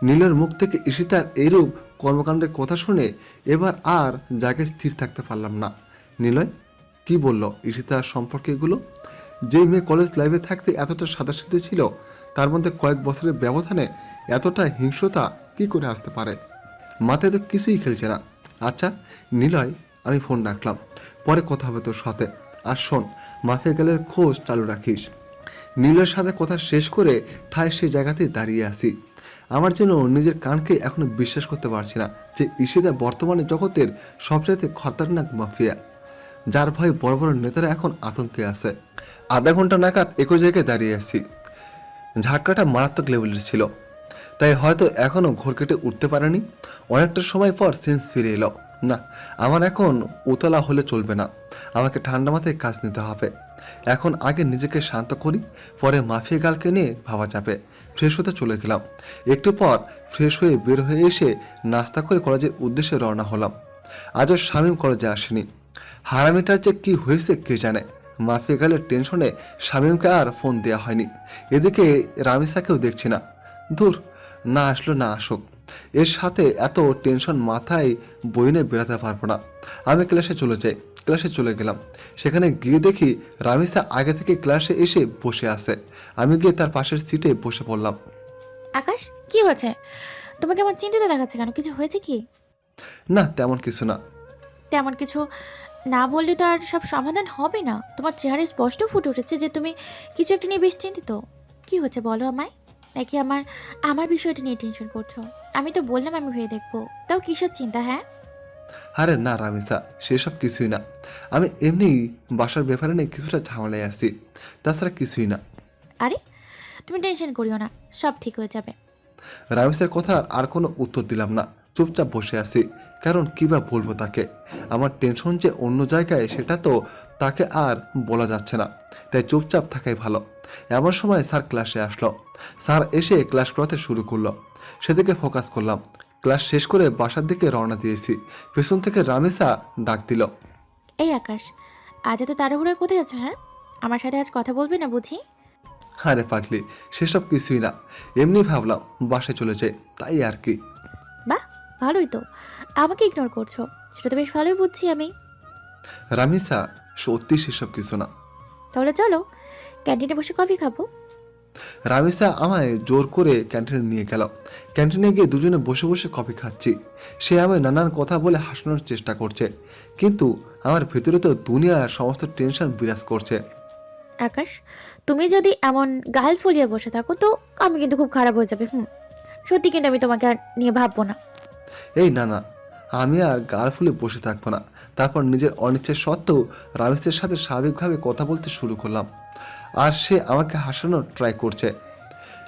নীলের মুখ থেকে ঈশিতার এইরূপ কর্মকাণ্ডের কথা শুনে এবার আর জায়গায় স্থির থাকতে পারলাম না। নিলয় কি বলল ঈশিতার সম্পর্কে এগুলো? যেই মেয়ে কলেজ লাইফে থাকতে এতটা সাদাসিধে ছিল, তার মধ্যে কয়েক বছরের ব্যবধানে এতটা হিংস্রতা কি করে আসতে পারে? মাথায় তো কিছুই খেলছে না। আচ্ছা নিলয়, আমি ফোন রাখলাম, পরে কথা হবে তোর সাথে। আর শোন, মাফিয়া গালের খোঁজ চালু রাখিস। নীলের সাথে কথা শেষ করে ঠায় সে জায়গাতেই দাঁড়িয়ে আসি। আমার যেন নিজের কানকে এখনো বিশ্বাস করতে পারছি না যে ঈশিতা বর্তমানে জগতের সবচাইতে খতরনাক মাফিয়া, যার ভয়ে বড় বড় নেতারা এখন আতঙ্কে আছে। আধা ঘন্টা নাগাদ একই জায়গায় দাঁড়িয়ে আছি। ঝাটকাটা মারাত্মক লেভেলের ছিল, তাই হয়তো এখনো ঘোর কেটে উঠতে পারেনি। অনেকটা সময় পর সেন্স ফিরে এলো। না, আমার এখন উতলা হলে চলবে না, আমাকে ঠান্ডা মাথায় কাজ নিতে হবে। এখন আগে নিজেকে শান্ত করি, পরে মাফিয়া গালকে নিয়ে ভাবা যাবে। ফ্রেশ হতে চলে গেলাম। একটু পর ফ্রেশ হয়ে বের হয়ে এসে নাস্তা করে কলেজের উদ্দেশ্যে রওনা হলাম। আজও শামীম কলেজে আসেনি। হারামিটার যে কী হয়েছে কে জানে। মাফিয়া গালের টেনশনে শামীমকে আর ফোন দেওয়া হয়নি। এদিকে রামিসাকেও দেখছি না। দূর, না আসলো না আসুক, এর সাথে এত টেনশন মাথায় বইনে বেরাতে পারবো না। আমি ক্লাসে চলে যাই। ক্লাসে চলে গেলাম। সেখানে গিয়ে দেখি রামিসা আগে থেকে ক্লাসে এসে বসে আছে। আমি গিয়ে তার পাশের সিটে বসে পড়লাম। আকাশ, কি হয়েছে? তোমাকে আমার চিন্তিত দেখাচ্ছে কেন? কিছু হয়েছে কি? না, তেমন কিছু না। তেমন কিছু না বললে তো আর সব সমাধান হবে না। তোমার চেহারায় স্পষ্ট ফুটে উঠেছে যে তুমি কিছু একটা নিয়ে বেশ চিন্তিত। কি হচ্ছে বলো আমায়? নাকি আমার আমার বিষয়টা নিয়ে টেনশন করছো? আমি তো বললাম আমি ভেবে দেখবো, তাও কিসের চিন্তা? হ্যাঁ, আরে না রামিসা, সেসব কিছুই না। আমি এমনি বাসার ব্যাপারে নিয়ে কিছুটা ঝামেলায় আছি, তাছাড়া কিছুই না। আরে তুমি টেনশন করিও না, সব ঠিক হয়ে যাবে। রামিসের কথা আর কোনো উত্তর দিলাম না, চুপচাপ বসে আছি। কারণ কী বা বলবো তাকে। আমার টেনশন যে অন্য জায়গায় সেটা তো তাকে আর বলা যাচ্ছে না, তাই চুপচাপ থাকাই ভালো। এমন সময় স্যার ক্লাসে আসলো। স্যার এসে ক্লাস করাতে শুরু করলো। সেদিকে ফোকাস করলাম। ক্লাস শেষ করে বাসার দিকে রওনা দিয়েছি। পেছন থেকে রামিসা ডাক দিল। এই আকাশ, আজ এত তাড়াহুড়ো কোথায় আছো? হ্যাঁ, আমার সাথে আজ কথা বলবে না বুঝি? আরে পাগলি, সেসব কিছুই না, এমনি ভাবলাম বাসায় চলে যাই, তাই আর কি। বাহ, ভালোই তো। আমাকে ইগনোর করছো, সেটা তো বেশ ভালোই বুঝছি আমি। রামিসা, সত্যি সেসব কিছু না। তাহলে চলো ক্যান্টিনে বসে কফি খাবো। রামিসা আমায় জোর করে ক্যান্টিনে নিয়ে গেল। ক্যান্টিনে গিয়ে দুজনে বসে বসে কফি খাচ্ছি। সে আমায় নানান কথা বলে হাসানোর চেষ্টা করছে, কিন্তু আমার ভেতরে তো দুনিয়ার সমস্ত টেনশন বিরাজ করছে। আকাশ, তুমি যদি এমন গাল ফুলিয়ে বসে থাকো তো আমি কিন্তু খুব খারাপ হয়ে যাবে। সত্যি কিন্তু আমি তোমাকে আর নিয়ে ভাববো না। এই না না, আমি আর গাল ফুলে বসে থাকবো না। তারপর নিজের অনিচ্ছা সত্ত্বেও রামিসের সাথে স্বাভাবিকভাবে কথা বলতে শুরু করলাম, আর সে আমাকে হাসানোর ট্রাই করছে।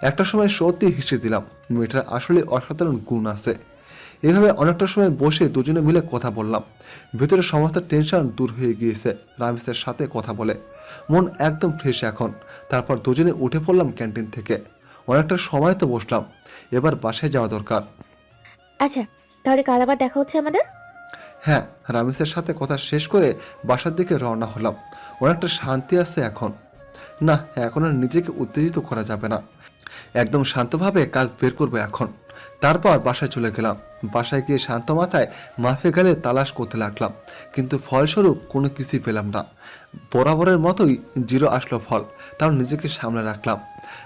একটা সময় সত্যি হেসে দিলাম, মেয়েটার আসলে অসাধারণ গুণ আছে। এভাবে অনেকটা সময় বসে দুজনে মিলে কথা বললাম। ভেতরে সমস্ত টেনশন দূর হয়ে গিয়েছে রামিসের সাথে কথা বলে। মন একদম ফ্রেশ এখন। তারপর দুজনে উঠে পড়লাম ক্যান্টিন থেকে। অনেকটা সময় তো বসলাম, এবার বাসায় যাওয়া দরকার। আচ্ছা, তাহলে কাল আবার দেখা হচ্ছে আমাদের। হ্যাঁ, রামিসের সাথে কথা শেষ করে বাসার দিকে রওনা হলাম। অনেকটা শান্তি আছে এখন। না, এখন আর নিজেকে উত্তেজিত করা যাবে না। একদম শান্তভাবে কাজ বের করবো এখন। তারপর বাসায় চলে গেলাম। বাসায় গিয়ে শান্ত মাথায় মাফিয়া গালে তালাশ করতে লাগলাম, কিন্তু ফলস্বরূপ কোনো কিছুই পেলাম না। বরাবরের মতোই জিরো আসলো ফল। তাও নিজেকে সামনে রাখলাম।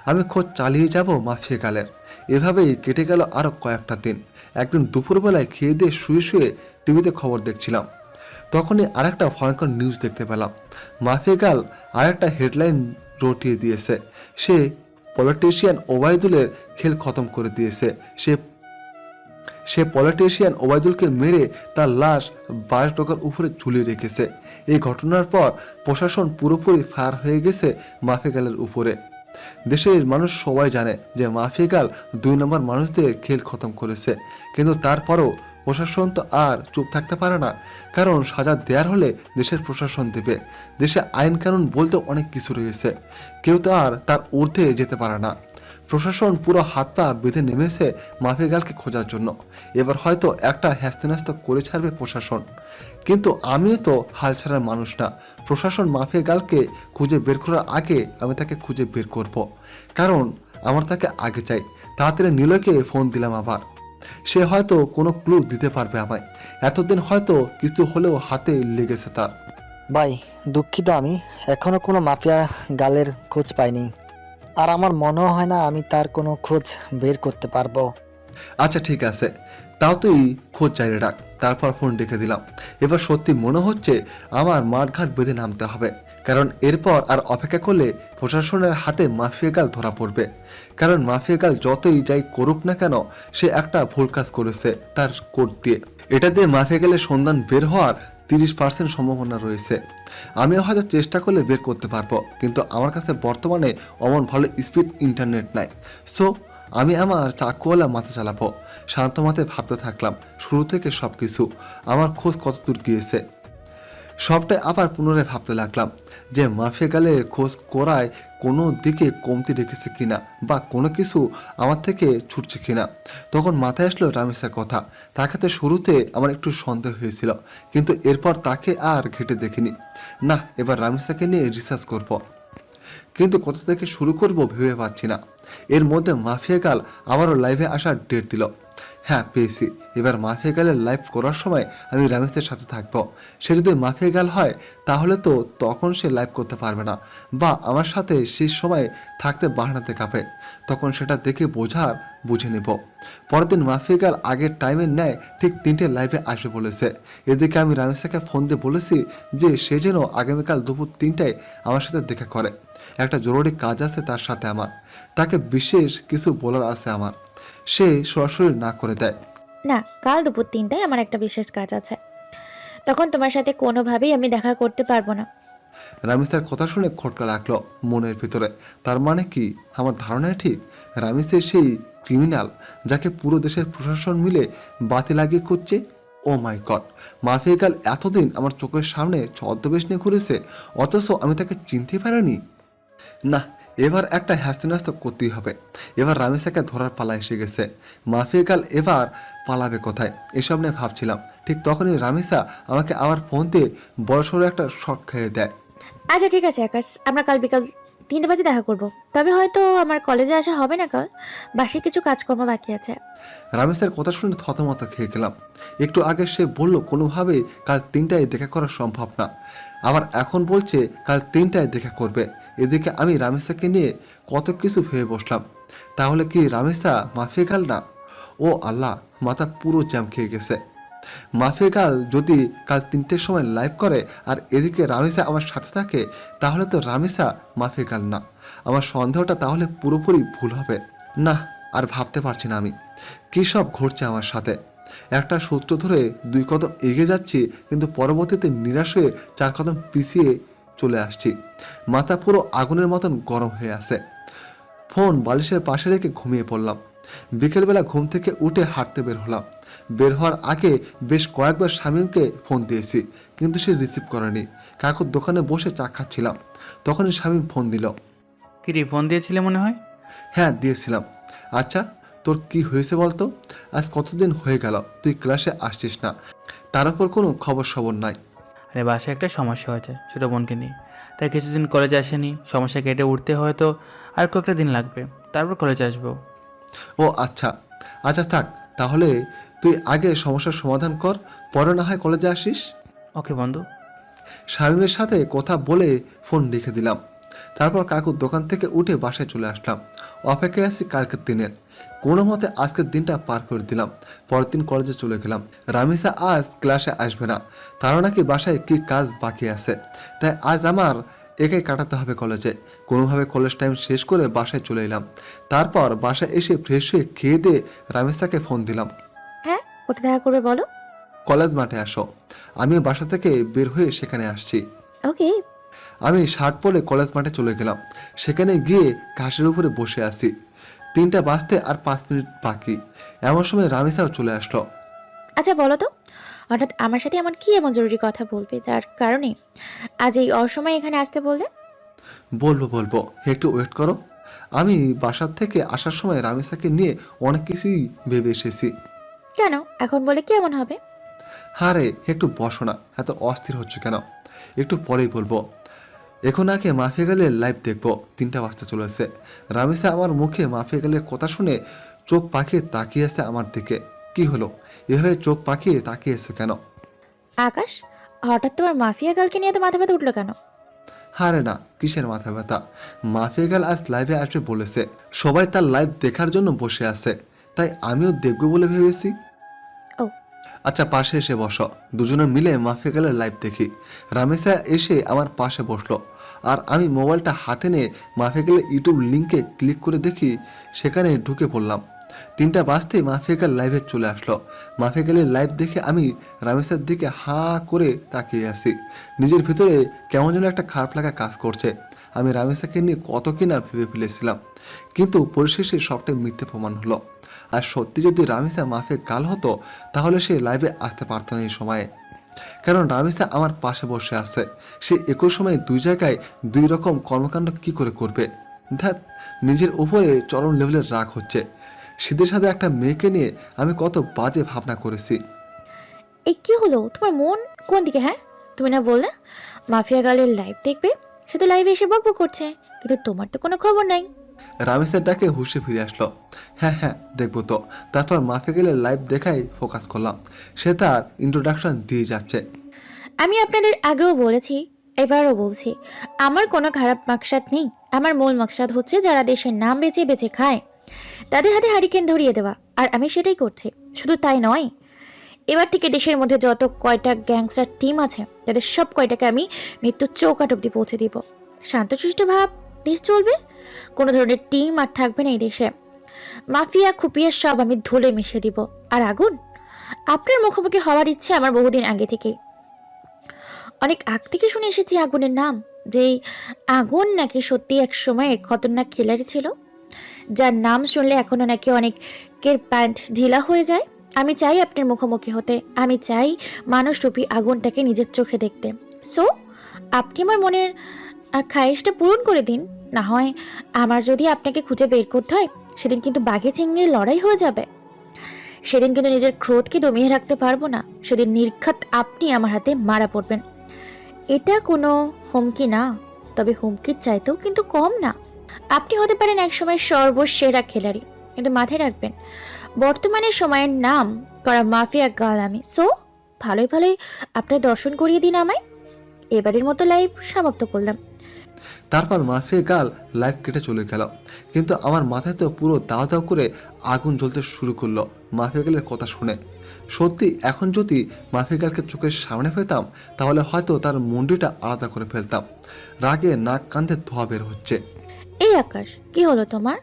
আমি খোঁজ চালিয়ে যাব মাফিয়া গালের। এভাবেই কেটে গেল আরও কয়েকটা দিন। একদিন দুপুরবেলায় খেয়ে দিয়ে শুয়ে শুয়ে টিভিতে খবর দেখছিলাম। তখনই আরেকটা ভয়ঙ্কর নিউজ দেখতে পেলাম। মাফিয়া গাল আরেকটা হেডলাইন রটিয়ে দিয়েছে। সে পলিটিশিয়ান ওবায়দুলের খেল খতম করে দিয়েছে। সে পলিটিশিয়ান ওবায়দুলকে মেরে তার লাশ বাস ডোকার উপরে ঝুলিয়ে রেখেছে। এই ঘটনার পর প্রশাসন পুরোপুরি ফায়ার হয়ে গেছে মাফিয়া গালের উপরে। দেশের মানুষ সবাই জানে যে মাফিয়া গাল 2 নম্বর মানুষদের খেল খতম করেছে, কিন্তু তারপরও প্রশাসন তো আর চুপ থাকতে পারে না। কারণ সাজা দেওয়ার হলে দেশের প্রশাসন দেবে। দেশে আইন কানুন বলতে অনেক কিছু রয়েছে, কেউ তো আর তার ঊর্ধ্বে যেতে পারে না। প্রশাসন পুরো হাত পা বেঁধে নেমেছে মাফিয়া গালকে খোঁজার জন্য। এবার হয়তো একটা হ্যাস্তেনাস্ত করে ছাড়বে প্রশাসন, কিন্তু আমিও তো হাল ছাড়ার মানুষ না। প্রশাসন মাফিয়া গালকে খুঁজে বের করার আগে আমি তাকে খুঁজে বের করব, কারণ আমার তাকে আগে চাই। তাড়াতাড়ি নীলয়কে ফোন দিলাম আবার। সে হয়তো কোনো ক্লু দিতে পারবে আমায়। এতদিন হয়তো কিছু হলেও হাতে লেগেছে তার। ভাই, দুঃখিত, আমি এখনো কোনো মাফিয়া গালের খোঁজ পাইনি, আর আমার মনেও হয় না আমি তার কোনো খোঁজ বের করতে পারবো। আচ্ছা ঠিক আছে, তাও তুই খোঁজ চাইলে রাখ। তারপর ফোন রেখে দিলাম। এবার সত্যি মনে হচ্ছে আমার মাঠঘাট বেঁধে নামতে হবে, কারণ এরপর আর অপেক্ষা করলে প্রশাসনের হাতে মাফিয়া গাল ধরা পড়বে। কারণ মাফিয়া গাল যতই যাই করুক না কেন, সে একটা ভুল কাজ করেছে তার কোড দিয়ে। এটা দিয়ে মাফিয়া গালের সন্ধান বের হওয়ার 30% সম্ভাবনা রয়েছে। আমিও হয়তো চেষ্টা করলে বের করতে পারবো, কিন্তু আমার কাছে বর্তমানে অমন ভালো স্পিড ইন্টারনেট নাই। সো আমি আমার চাকুওয়ালা মাথা চালাবো। শান্ত মাথায় ভাবতে থাকলাম শুরু থেকে সব কিছু, আমার খোঁজ কত দূর গিয়েছে সবটাই। আবার পুনরায় ভাবতে লাগলাম যে মাফিয়া গালের খোঁজ করায় কোনো দিকে কমতি রেখেছে কিনা, বা কোনো কিছু আমার থেকে ছুটছে কিনা। তখন মাথায় আসলো রামেশের কথা। তাকে তো শুরুতে আমার একটু সন্দেহ হয়েছিল, কিন্তু এরপর তাকে আর ঘেটে দেখিনি। না, এবার রামেশাকে নিয়ে রিসার্চ করব, কিন্তু কোথা থেকে শুরু করব ভেবে পাচ্ছি না। এর মধ্যে মাফিয়া গাল আবারও লাইভে আসার ডেট দিল। হ্যাঁ, পেয়েছি। এবার মাফিয়া গালের লাইভ করার সময় আমি রামেশের সাথে থাকবো। সে যদি মাফিয়া গাল হয় তাহলে তো তখন সে লাইভ করতে পারবে না, বা আমার সাথে সেই সময় থাকতে বাহানাতে কাঁপে। তখন সেটা দেখে বুঝে নেব। পরের দিন মাফিয়া গাল আগের টাইমের ন্যায় ঠিক 3টে লাইভে আসবে বলেছে। এদিকে আমি রামেশকে ফোন দিয়ে বলেছি যে সে যেন আগামীকাল দুপুর 3টায় আমার সাথে দেখা করে। একটা জরুরি কাজ আছে তার সাথে আমার, তাকে বিশেষ কিছু বলার আছে আমার। সে সরাসরি না করে দেয়। না, কাল দুপুর 3টায় আমার একটা বিশেষ কাজ আছে, তখন তোমার সাথে কোনোভাবেই আমি দেখা করতে পারবো না। রামিস তার কথা শুনে খটকা লাগলো মনের ভিতরে। তার মানে কি আমার ধারণাই ঠিক? রামিসের সেই ক্রিমিনাল যাকে পুরো দেশের প্রশাসন মিলে বাতি লাগিয়ে করছে। ও মাই গড, মাফিয়া গাল এতদিন আমার চোখের সামনে ছদ্মবেশ নিয়ে ঘুরেছে, অথচ আমি তাকে চিনতে পারিনি। না, এবার একটা হ্যাস্ত করতেই হবে। এবার রামেশাকে ধরার পালা এসে গেছে। মাফিয়া গাল এবার পালাবে কোথায়, এসব নিয়ে ভাবছিলাম। ঠিক তখনই রামেশা আমাকে আবার ফোন দিয়ে বড়সড় একটা শক খেয়ে দেয়। আচ্ছা ঠিক আছে আকাশ, আমরা কাল বিকাল 3টে বাজে দেখা করব। তবে হয়তো আমার কলেজে আসা হবে না, কাল বাসে কিছু কাজকর্ম বাকি আছে। রামেশের কথা শুনে থতমত খেয়ে গেলাম। একটু আগে সে বলল কোনোভাবেই কাল 3টায় দেখা করা সম্ভব না, আবার এখন বলছে কাল 3টায় দেখা করবে। এদিকে আমি রামেশাকে নিয়ে কত কিছু ভেবে বসলাম। তাহলে কি রামেশা মাফিয়া গাল না? ও আল্লাহ, মাথা পুরো জ্যাম খেয়ে গেছে। মাফিয়া গাল যদি কাল 3টের সময় লাইভ করে আর এদিকে রামেশা আমার সাথে থাকে, তাহলে তো রামেশা মাফিয়া গাল না। আমার সন্দেহটা তাহলে পুরোপুরি ভুল হবে। না, আর ভাবতে পারছি না আমি কী সব ঘটছে আমার সাথে। একটা সূত্র ধরে 2 কদম এগিয়ে যাচ্ছি, কিন্তু পরবর্তীতে নিরাশ হয়ে 4 কদম পিছিয়ে চলে আসছি। মাথা পুরো আগুনের মতন গরম হয়ে আছে। ফোন বালিশের পাশে রেখে ঘুমিয়ে পড়লাম। বিকেলবেলা ঘুম থেকে উঠে হাঁটতে বের হলাম। বের হওয়ার আগে বেশ কয়েকবার শামীমকে ফোন দিয়েছি, কিন্তু সে রিসিভ করেনি। কাকুর দোকানে বসে চা খাচ্ছিলাম, তখনই শামীম ফোন দিল। কি রে, ফোন দিয়েছিলে মনে হয়? হ্যাঁ, দিয়েছিলাম। আচ্ছা, তোর কি হয়েছে বলতো? আজ কতদিন হয়ে গেল তুই ক্লাসে আসছিস না, তার উপর কোনো খবর সবর নাই। আরে বাসায় একটা সমস্যা হয়েছে ছোটো বোনকে নিয়ে, তাই কিছুদিন কলেজে আসেনি। সমস্যা কেটে উঠতে হয়তো আর কয়েকটা দিন লাগবে, তারপর কলেজে আসবো। ও আচ্ছা আচ্ছা, থাক তাহলে। তুই আগে সমস্যার সমাধান কর, পরে না হয় কলেজে আসিস। ওকে বন্ধু। শামীমের সাথে কথা বলে ফোন রেখে দিলাম। তারপর কাকুর দোকান থেকে উঠে বাসায় চলে আসলাম। অপেক্ষায় আছি কালকের দিনের। কোনো মতে আজকের দিনটা পার করে দিলাম। পরের দিন কলেজে চলে গেলাম। রামিসা আজ ক্লাসে আসবে না, তারও নাকি বাসায় কি কাজ বাকি আছে, তাই আজ আমার একাই কাটাতে হবে কলেজে। কোনোভাবে কলেজ টাইম শেষ করে বাসায় চলে এলাম। তারপর বাসায় এসে ফ্রেশ হয়ে খেয়ে দিয়ে রামিসাকে ফোন দিলাম। হ্যাঁ, কোথায় দেখা করবে বলো? কলেজ মাঠে আসো। আমি বাসা থেকে বের হয়ে সেখানে আসছি। ওকে। আমি শার্ট পরে কলেজ মাঠে চলে গেলাম। সেখানে গিয়ে ঘাসের উপরে বসে আছি। 3টা বাজতে আর 5 মিনিট বাকি। এমন সময় রামিসাও চলে আসলো। আচ্ছা বলো তো, হঠাৎ আমার সাথে এমন জরুরি কথা বলবে যার কারণে আজ এই অসময়ে এখানে আসতে বললে? বলবো, একটু ওয়েট করো। আমি বাসার থেকে আসার সময় রামিসাকে নিয়ে অনেক কিছুই ভেবে এসেছি। কেন এখন বলে কেমন হবে? হারে, একটু বসো না, এত অস্থির হচ্ছে কেন? একটু পরেই বলবো। এখন আগে মাফিয়া গালের লাইভ দেখবো। 3টা বাজতে চলেছে। রামিসা আমার মুখে মাফিয়া গালের কথা শুনে চোখ পাকিয়ে তাকিয়ে আছে আমার দিকে। কি হলো, এভাবে চোখ পাকিয়ে তাকিয়েছে কেন? আকাশ, হঠাৎ তোমার মাফিয়া গার্লকে নিয়ে তো মাথা ব্যথা উঠলো কেন? হারে না, কিসের মাথা ব্যথা? মাফিয়া গাল আজ লাইভে আসবে বলেছে। সবাই তার লাইভ দেখার জন্য বসে আছে, তাই আমিও দেখবো বলে ভেবেছি। আচ্ছা পাশে এসে বসো, দুজনে মিলে মাফিয়া গার্লের লাইভ দেখি। রামেসা এসে আমার পাশে বসলো আর আমি মোবাইলটা হাতে নিয়ে মাফিয়া গার্লের ইউটিউব লিঙ্কে ক্লিক করে দেখি সেখানে ঢুকে পড়লাম। 3টা বাজতেই মাফিয়া গার্ল লাইভে চলে আসলো। মাফিয়া গার্লের লাইভ দেখে আমি রামেসার দিকে হাঁ করে তাকিয়ে আসি। নিজের ভিতরে কেমন যেন একটা খারাপ লাগা কাজ করছে। আমি রামেসাকে নিয়ে কত কিনা ভেবে ফেলেছিলাম, কিন্তু পরিশেষে সবটাই মিথ্যে প্রমাণ হলো। আর সত্যি যদি রামেসা মাফিয়া গার্ল হতো তাহলে সে লাইভে আসতে পারতো না এই সময়ে, কারণ রামেসা আমার পাশে বসে আছে। সে একই সময়ে 2 জায়গায় 2 রকম কর্মকাণ্ড কি করে করবে? ধ্যাত, নিজের উপরে চরম লেভেলের রাগ হচ্ছে। শীতের সাথে একটা মেয়েকে নিয়ে আমি কত বাজে ভাবনা করেছি। এই কি হলো, তোমার মন কোন দিকে? হ্যাঁ, তুমি না বললে মাফিয়া গার্লের লাইভ দেখবে, সে তো লাইভে এসে বকবক করছে, কিন্তু তোমার তো কোনো খবর নাই। রামেসের ডাকে হুঁশে ফিরে আসলো। হ্যাঁ দেখবো তো। তারপর মাফিয়া গার্লের লাইভ দেখাই ফোকাস করলাম। সে তার ইন্ট্রোডাকশন দিয়ে যাচ্ছে। আমি আপনাদের আগেও বলেছি, এবারও বলছি, আমার কোনো খারাপ মাকসাদ নেই। আমার মূল মাকসাদ হচ্ছে যারা দেশের নাম বেঁচে বেঁচে খায় তাদের হাতে হারিকেন ধরিয়ে দেওয়া, আর আমি সেটাই করছি। শুধু তাই নয়, এবার থেকে দেশের মধ্যে যত কয়টা গ্যাংস্টার টিম আছে তাদের সব কয়টাকে আমি মৃত্যুর চৌকাঠ অব্দি পৌঁছে দিব। শান্তশিষ্ট ভাব দেশ চলবে, কোনো ধরনের টিম আর থাকবে না এই দেশে। মাফিয়া খুপিয়া সব আমি ধুলে মিশিয়ে দিব। আর আগুন, আপনার মুখোমুখি হওয়ার ইচ্ছে আমার বহুদিন আগে থেকেই। অনেক আগ থেকে শুনে এসেছি আগুনের নাম, যেই আগুন নাকি সত্যি এক সময়ের খতরনাক খিলাড়ি ছিল, যার নাম শুনলে এখনো নাকি অনেকের প্যান্ট ঢিলা হয়ে যায়। আমি চাই আপনার মুখোমুখি হতে, আমি চাই মানুষরূপী আগুনটাকে নিজের চোখে দেখতে। সো আপনি আমার মনের খায়েশটা পূরণ করে দিন। না হয় আমার যদি আপনাকে খুঁজে বের করতে হয়, সেদিন কিন্তু বাঘে চিংড়ির লড়াই হয়ে যাবে। সেদিন কিন্তু নিজের ক্রোধকে দমিয়ে রাখতে পারবো না। সেদিন নির্ঘাত আপনি আমার হাতে মারা পড়বেন। এটা কোনো হুমকি না, তবে হুমকির চাইতেও কিন্তু কম না। আপনি হতে পারেন একসময় সর্বসেরা খেলাড়ি, কিন্তু মাথায় রাখবেন বর্তমানে সময়ের নাম করা মাফিয়া গার্ল আমি। সো ভালোই আপনার দর্শন করিয়ে দিন আমায়। এবারের মতো লাইভ সমাপ্ত করলাম। তারপর মাফিয়া গার্ল লাইভ কেটে চলে গেল, কিন্তু আমার মাথায় তো পুরো দাও দাও করে আগুন জ্বলতে শুরু করলো মাফিয়া গার্লের কথা শুনে। সত্যি এখন যদি মাফিয়া গার্লকে চোখের সামনে পেতাম তাহলে হয়তো তার মুন্ডিটা আলাদা করে ফেলতাম। রাগে নাক কান্দে ধোয়া বের হচ্ছে। এই আকাশ, কি হলো তোমার?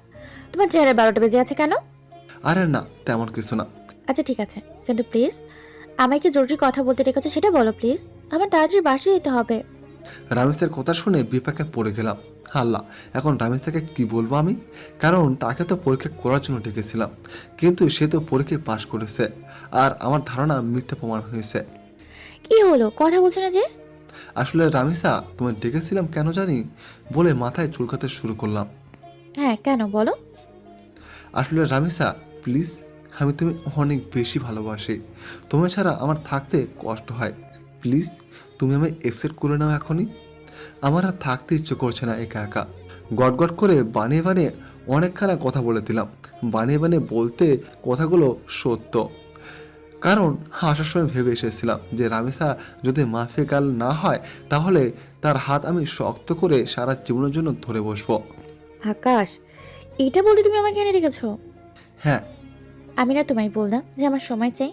তোমার চেহারা 12টা বেজে আছে কেন? আরে না, তেমন কিছু না। আচ্ছা ঠিক আছে, কিন্তু প্লিজ আমায় কি জরুরি কথা বলতে রেখেছো সেটা বলো প্লিজ। আমার তাড়াতাড়ি বাসে যেতে হবে। রামেশের কথা শুনে বিপাকে পড়ে গেলাম। আল্লাহ, এখন রামেশকে কি বলবো আমি? কারণ তাকে তো পরীক্ষা করার জন্য ডেকেছিলাম, কিন্তু সে তো পরীক্ষায় পাশ করেছে আর আমার ধারণা মিথ্যে প্রমাণ হয়েছে। কি হলো, কথা বলছো না যে? আসলে রামেশা, তোমায় ডেকেছিলাম কেন জানি বলে মাথায় চুলকাতে শুরু করলাম। হ্যাঁ কেন বলো? আসলে রামেশা প্লিজ, আমি তুমি অনেক বেশি ভালোবাসি। তোমার ছাড়া আমার থাকতে কষ্ট হয়। প্লিজ তুমি আমায় অ্যাকসেপ্ট করে নাও এখনই। আমার আর থাকতে ইচ্ছে করছে না একা একা। গট গট করে বানিয়ে বানিয়ে অনেকখানা কথা বলে দিলাম। বানিয়ে বানিয়ে বলতে কথাগুলো সত্য, কারণ আসার সময় ভেবে এসেছিলাম যে রামেশা যদি মাফিয়া গার্ল না হয় তাহলে তার হাত আমি শক্ত করে সারা জীবনের জন্য ধরে বসবো। আকাশ, এটা বলতে তুমি আমাকে এনে রেখেছো? হ্যাঁ, আমি না তোমায় বললাম যে আমার সময় চাই,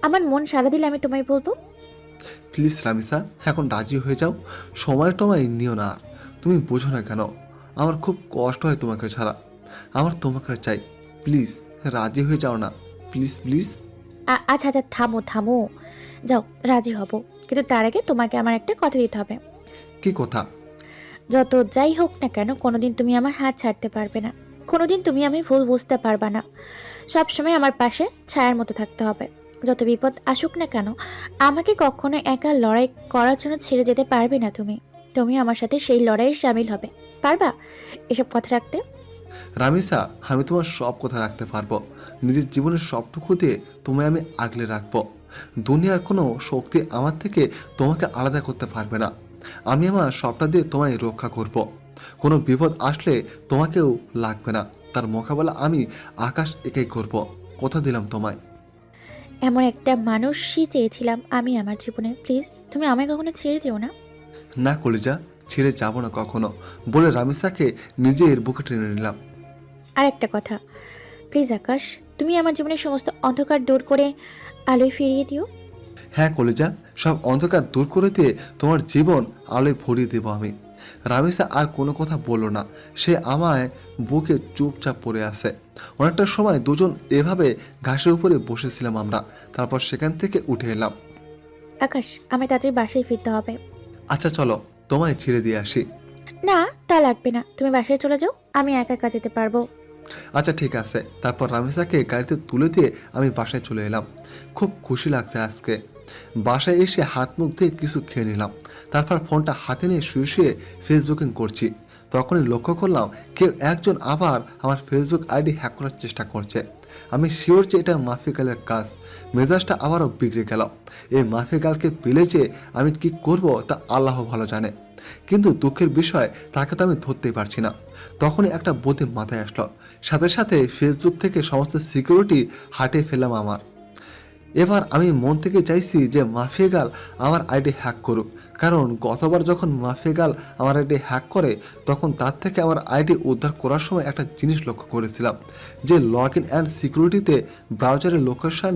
আমার মন সারা দিলে আমি তোমায় বলবো। প্লিজ রামেশা, এখন রাজি হয়ে যাও। সময় টময় নিও না আর। তুমি বোঝো না কেন আমার খুব কষ্ট হয় তোমাকে ছাড়া। আমার তোমাকে চাই। প্লিজ রাজি হয়ে যাও না, প্লিজ প্লিজ। আচ্ছা আচ্ছা, থামো থামো, যাও রাজি হব, কিন্তু তার আগে তোমাকে আমার একটা কথা দিতে হবে। কি কথা? যত যাই হোক না কেন, কোনোদিন তুমি আমার হাত ছাড়তে পারবে না। কোনোদিন তুমি আমি ভুল বুঝতে পারবা না। সবসময় আমার পাশে ছায়ার মতো থাকতে হবে। যত বিপদ আসুক না কেন, আমাকে কখনো একা লড়াই করার জন্য ছেড়ে যেতে পারবে না। তুমি তুমি আমার সাথে সেই লড়াইয়ে সামিল হবে, পারবা এসব কথা রাখতে? রামেশা, আমি তোমার সব কথা রাখতে পারবো। নিজের জীবনের সবটুকু দিয়ে তোমায় আমি আগলে রাখবো। দুনিয়ার কোনো শক্তি আমার থেকে তোমাকে আলাদা করতে পারবে না। আমি আমার সবটা দিয়ে তোমায় রক্ষা করব। কোনো বিপদ আসলে তোমাকেও লাগবে না, তার মোকাবেলা আমি আকাশ একাই করব। কথা দিলাম তোমায়। এমন একটা মানুষই চেয়েছিলাম আমি আমার জীবনে। প্লিজ তুমি আমায় কখনো ছেড়ে যেও না। না কলিজা, ছেড়ে যাব না কখনো বলে রামেশাকে নিজের বুকে টেনে নিলাম। আর একটা কথা, প্লিজ আকাশ, তুমি আমার জীবনের সমস্ত অন্ধকার দূর করে আলোয় ফিরিয়ে দিও। হ্যাঁ কলিজা, সব অন্ধকার দূর করে দিয়ে তোমার জীবন আলোয় ভরিয়ে দেবো আমি। রামিসা আর কোনো কথা বলল না, সে আমায় বুকে চুপচাপ পড়ে আছে। অনেকটা সময় দুজন এভাবে ঘাসের উপরে বসেছিলাম আমরা, তারপর সেখান থেকে উঠে এলাম। আকাশ, আমি তাড়াতাড়ি বাসায় ফিরতে হবে। আচ্ছা চলো, তোমায় ছেড়ে দিয়ে আসি। না, তা লাগবে না, তুমি বাসায় চলে যাও, আমি একা একা যেতে পারবো। আচ্ছা ঠিক আছে। তারপর রামিসাকে গাড়িতে তুলে দিয়ে আমি বাসায় চলে এলাম। খুব খুশি লাগছে আজকে। বাসায় এসে হাত মুখ ধুয়ে কিছু খেয়ে নিলাম, তারপর ফোনটা হাতে নিয়ে শুয়ে শুয়ে ফেসবুকিং করছি। তখনই লক্ষ্য করলাম কেউ একজন আবার আমার ফেসবুক আইডি হ্যাক করার চেষ্টা করছে। আমি শিওর যে এটা মাফিকালের কাজ। মেজাজটা আবারও বিগড়ে গেল। এই মাফিকালকে পেলে যে আমি কি করব তা আল্লাহ ভালো জানে, কিন্তু দুঃখের বিষয় তাকে তো আমি ধরতেই পারছি না। তখনই একটা বুদ্ধি মাথায় আসলো, সাথে সাথে ফেসবুক থেকে সমস্ত সিকিউরিটি হাটিয়ে ফেললাম আমার। এবার আমি মন থেকে চাইছি যে মাফিয়াগাল আমার আইডি হ্যাক করুক, কারণ গতবার যখন মাফিয়াগাল আমার আইডি হ্যাক করে তখন তার থেকে আমার আইডি উদ্ধার করার সময় একটা জিনিস লক্ষ্য করেছিলাম, যে লগ ইন অ্যান্ড সিকিউরিটিতে ব্রাউজারের লোকেশন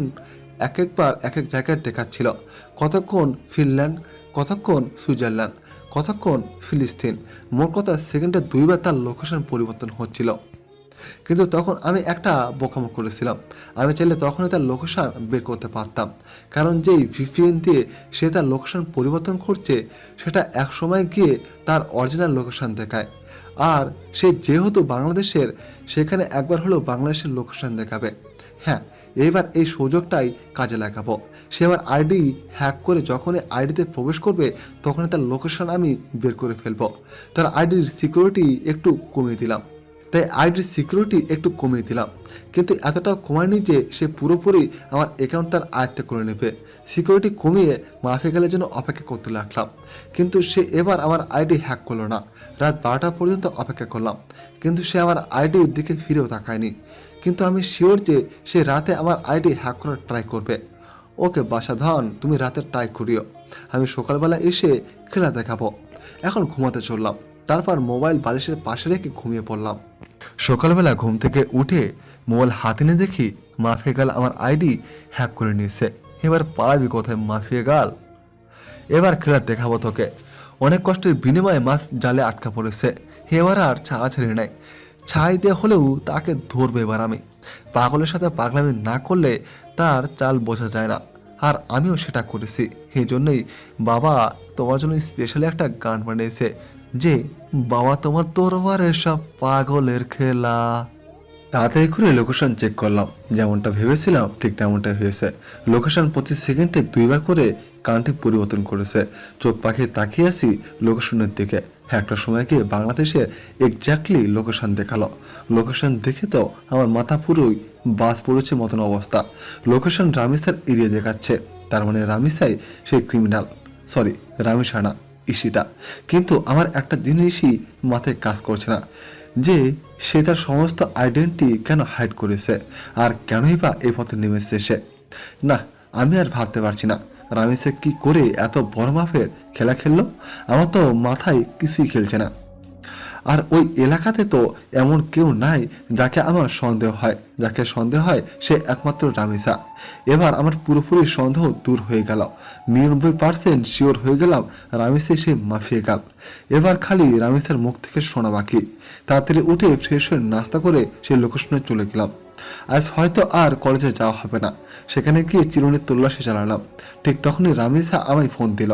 এক একবার এক এক জায়গায় দেখাচ্ছিল। কতক্ষণ ফিনল্যান্ড, কতক্ষণ সুইজারল্যান্ড, কতক্ষণ ফিলিস্তিন, মোট কথা সেকেন্ডে 2 বার তার লোকেশন পরিবর্তন হচ্ছিল। কিন্তু তখন আমি একটা বোকামো করেছিলাম। আমি চাইলে তখনই তার লোকেশন বের করতে পারতাম, কারণ যেই ভিপিএন দিয়ে সে তার লোকেশন পরিবর্তন করছে সেটা এক সময় গিয়ে তার অরিজিনাল লোকেশন দেখায়। আর সে যেহেতু বাংলাদেশের, সেখানে একবার হলেও বাংলাদেশের লোকেশন দেখাবে। হ্যাঁ, এবার এই সুযোগটাই কাজে লাগাবো। সে আমার আইডি হ্যাক করে যখনই আইডিতে প্রবেশ করবে তখনই তার লোকেশন আমি বের করে ফেলবো। তার আইডির সিকিউরিটি একটু কমিয়ে দিলাম, কিন্তু এতটাও কমায়নি যে সে পুরোপুরি আমার অ্যাকাউন্ট তার আয়ত্তে করে নেবে। সিকিউরিটি কমিয়ে মাফিয়াগালের জন্য অপেক্ষা করতে লাগলাম, কিন্তু সে এবার আমার আইডি হ্যাক করলো না। রাত 12টা পর্যন্ত অপেক্ষা করলাম, কিন্তু সে আমার আইডির দিকে ফিরেও তাকায়নি। কিন্তু আমি শিওর যে সে রাতে আমার আইডি হ্যাক করার ট্রাই করবে। ওকে বাসাধন, তুমি রাতে ট্রাই করিও, আমি সকালবেলা এসে খেলা দেখাবো। এখন ঘুমাতে চললাম, তারপর মোবাইল বালিশের পাশে রেখে ঘুমিয়ে পড়লাম। সকালবেলা ঘুম থেকে উঠে মোবাইল হাতে নিয়ে দেখি মাফিয়াগাল আমার আইডি হ্যাক করে নিয়েছে। এবার পালাবি কোথায় মাফিয়াগাল? এবার খেলা দেখাবো তোকে। অনেক কষ্টের বিনিময়ে মাছ জালে আটকা পড়েছে, এবার আর ছাড়াছাড়ি নাই। ছাই দিয়ে হলেও তাকে ধরবে এবার আমি। পাগলের সাথে পাগলামি না করলে তার চাল বোঝা যায় না, আর আমিও সেটা করেছি। এই জন্যই বাবা তোমার জন্য স্পেশালি একটা গান বানিয়েছে, যে বাবা তোমার তরবারের সব পাগলের খেলা। তাড়াতাড়ি করে লোকেশন চেক করলাম, যেমনটা ভেবেছিলাম ঠিক তেমনটাই হয়েছে। লোকেশন 25 সেকেন্ডে 2 বার করে কান্ট্রি পরিবর্তন করেছে। চোখ পাখি তাকিয়ে আছি লোকেশনের দিকে। একটা সময় গিয়ে বাংলাদেশের এক্স্যাক্টলি লোকেশন দেখালো। লোকেশন দেখে তো আমার মাথা পুরোই বাজ পড়েছে মতন অবস্থা। লোকেশন রামিসার এরিয়া দেখাচ্ছে, তার মানে রামিসাই সেই ক্রিমিনাল, সরি রামিসা না, ঈশিতা। কিন্তু আমার একটা জিনিসই মাথায় কাজ করছে না, যে সে তার সমস্ত আইডেন্টিটি কেন হাইড করেছে, আর কেনই বা এই পথে নেমেছে সে। না, আমি আর ভাবতে পারছি না রামিসা কি করে এত বড় মাপের খেলা খেললো। আমার তো মাথায় কিছুই খেলছে না। আর ওই এলাকাতে তো এমন কেউ নাই যাকে আমার সন্দেহ হয়, সে একমাত্র রামিসা। এবার আমার পুরোপুরি সন্দেহ দূর হয়ে গেল। 99% শিওর হয়ে গেলাম রামিসে সে মাফিয়াগাল। এবার খালি রামিসার মুখ থেকে শোনা বাকি। তাড়াতাড়ি উঠে ফ্রেশ হয়ে নাস্তা করে সেই লোকেশনে চলে গেলাম। আজ হয়তো আর কলেজে যাওয়া হবে না। সেখানে গিয়ে চিরুনির তল্লাশি চালালাম। ঠিক তখনই রামিসা আমায় ফোন দিল।